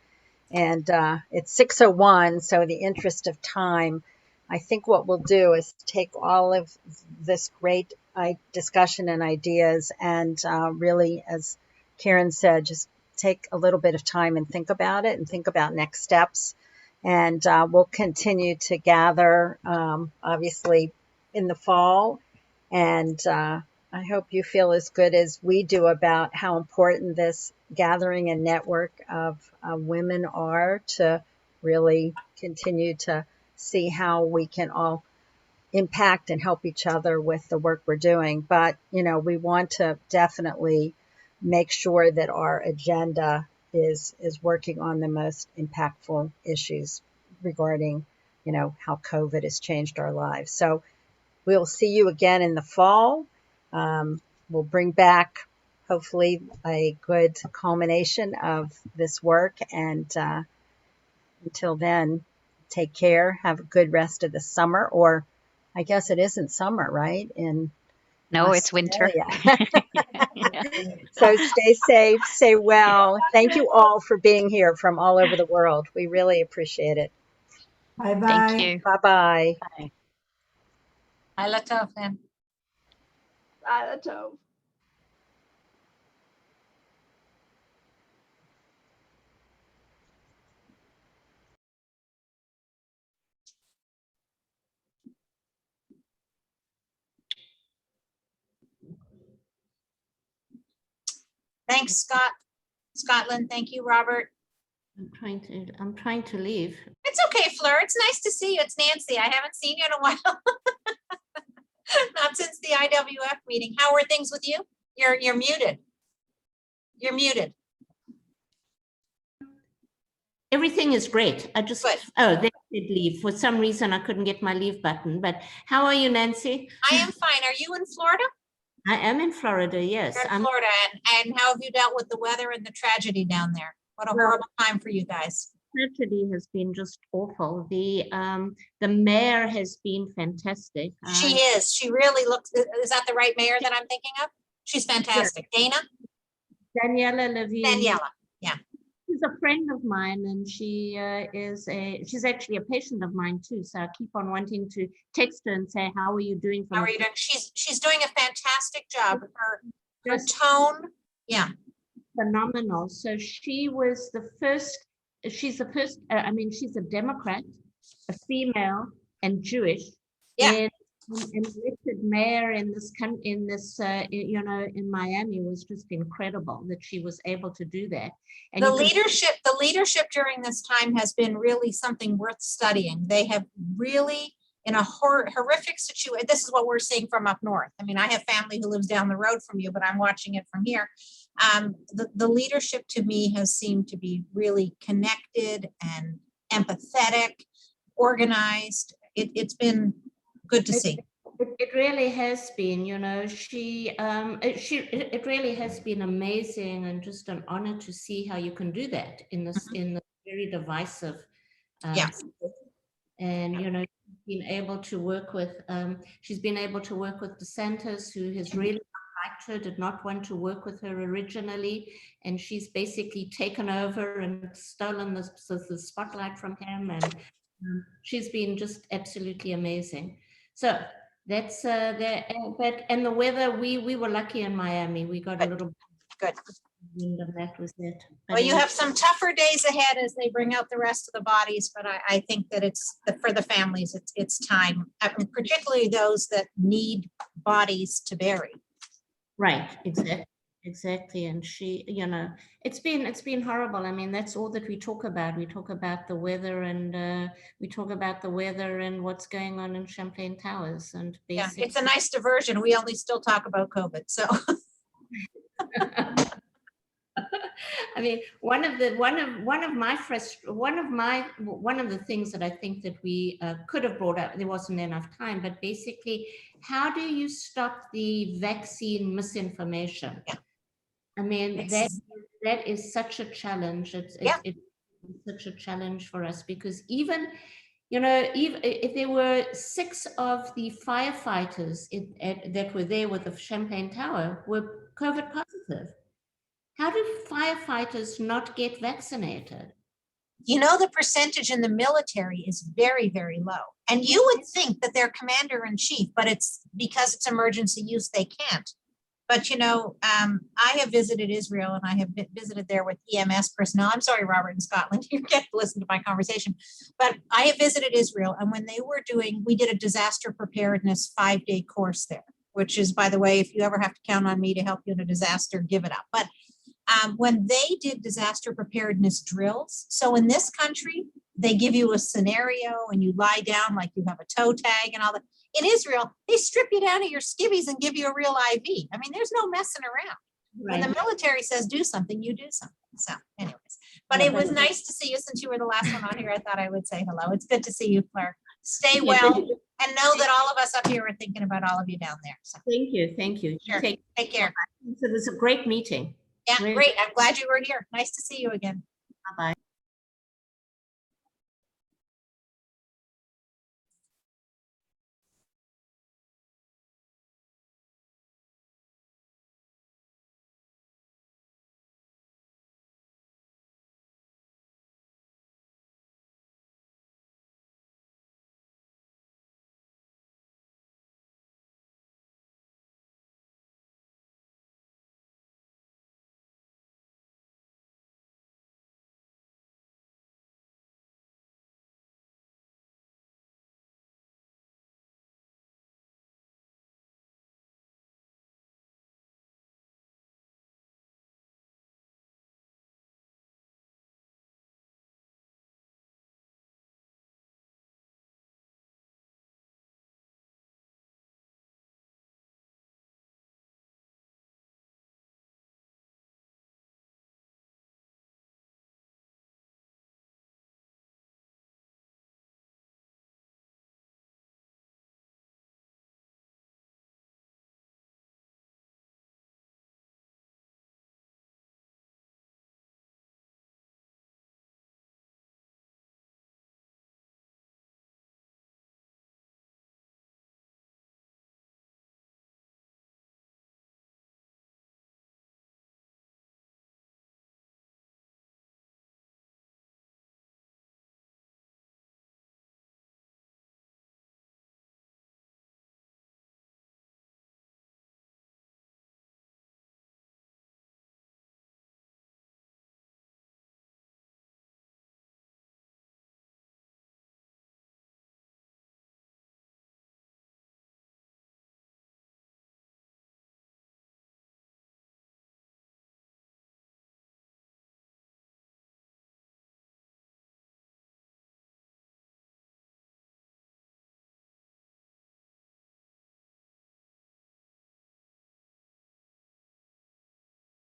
Speaker 1: And it's 6:01, so in the interest of time, I think what we'll do is take all of this great discussion and ideas and really, as Karen said, just take a little bit of time and think about it and think about next steps. And we'll continue to gather, obviously, in the fall. And I hope you feel as good as we do about how important this gathering and network of women are to really continue to see how we can all impact and help each other with the work we're doing. But, you know, we want to definitely make sure that our agenda is working on the most impactful issues regarding, you know, how COVID has changed our lives. So we'll see you again in the fall. We'll bring back, hopefully, a good culmination of this work. And until then, take care. Have a good rest of the summer. Or I guess it isn't summer, right?
Speaker 5: No, it's winter.
Speaker 1: So stay safe, stay well. Thank you all for being here from all over the world. We really appreciate it.
Speaker 3: Bye-bye.
Speaker 5: Thank you.
Speaker 1: Bye-bye.
Speaker 5: Bye.
Speaker 4: Laila Tov, then.
Speaker 2: Laila Tov.
Speaker 4: Thanks, Scotland. Thank you, Robert.
Speaker 13: I'm trying to leave.
Speaker 4: It's okay, Fleur. It's nice to see you. It's Nancy. I haven't seen you in a while. Not since the IWF meeting. How are things with you? You're muted. You're muted.
Speaker 13: Everything is great. I just, oh, they did leave. For some reason, I couldn't get my leave button. But how are you, Nancy?
Speaker 4: I am fine. Are you in Florida?
Speaker 13: I am in Florida, yes.
Speaker 4: You're in Florida. And how have you dealt with the weather and the tragedy down there? What a horrible time for you guys.
Speaker 13: Tragedy has been just awful. The mayor has been fantastic.
Speaker 4: She is. She really looks. Is that the right mayor that I'm thinking of? She's fantastic.
Speaker 13: Yeah. Daniela Levine.
Speaker 4: Daniela, yeah.
Speaker 13: She's a friend of mine, and she's actually a patient of mine too. So I keep on wanting to text her and say, "How are you doing?"
Speaker 4: How are you doing? She's doing a fantastic job. Her tone, yeah,
Speaker 13: phenomenal. So she was the first. She's the first. I mean, she's a Democrat, a female, and Jewish.
Speaker 4: Yeah.
Speaker 13: And elected mayor in this you know, in Miami was just incredible that she was able to do that. And
Speaker 4: the leadership during this time has been really something worth studying. They have really, in a horrific situation. This is what we're seeing from up north. I mean, I have family who lives down the road from you, but I'm watching it from here. The leadership to me has seemed to be really connected and empathetic, organized. It's been good to see.
Speaker 13: It really has been, you know, it really has been amazing and just an honor to see how you can do that in this in the very divisive and you know, she's been able to work with DeSantis, who has really liked her, did not want to work with her originally, and she's basically taken over and stolen the spotlight from him, and She's been just absolutely amazing. So that's and the weather, we were lucky in Miami. We got a little
Speaker 4: Good.
Speaker 13: wind, and that was it.
Speaker 4: Well, you have some tougher days ahead as they bring out the rest of the bodies, but I think that it's for the families, it's time, particularly those that need bodies to bury.
Speaker 13: Right, exactly. And she, you know, it's been horrible. I mean, that's all that we talk about. We talk about the weather, and what's going on in Champlain Towers, and basically,
Speaker 4: yeah, it's a nice diversion. We only still talk about COVID, so.
Speaker 13: I mean, one of the things that I think that we could have brought up, there wasn't enough time, but basically, how do you stop the vaccine misinformation?
Speaker 4: Yeah.
Speaker 13: I mean, that is such a challenge. It's such a challenge for us, because even, you know, even if there were 6 of the firefighters that were there with the Champlain Tower were COVID positive. How do firefighters not get vaccinated?
Speaker 4: You know, the percentage in the military is very, very low. And you would think that they're commander in chief, but it's because it's emergency use, they can't. But, you know, I have visited Israel, and I have visited there with EMS personnel. I'm sorry, Robert, in Scotland, you get to listen to my conversation. But I have visited Israel, and when they were we did a disaster preparedness 5-day course there, which is, by the way, if you ever have to count on me to help you in a disaster, give it up. But when they did disaster preparedness drills, so in this country, they give you a scenario and you lie down like you have a toe tag and all that. In Israel, they strip you down to your skivvies and give you a real IV. I mean, there's no messing around. Right. When the military says do something, you do something. So anyways, but it was nice to see you since you were the last one on here. I thought I would say hello. It's good to see you, Claire. Stay well, and know that all of us up here are thinking about all of you down there. So.
Speaker 13: Thank you.
Speaker 4: Sure. Take care.
Speaker 13: So it was a great meeting.
Speaker 4: Yeah, great. I'm glad you were here. Nice to see you again.
Speaker 13: Bye-bye.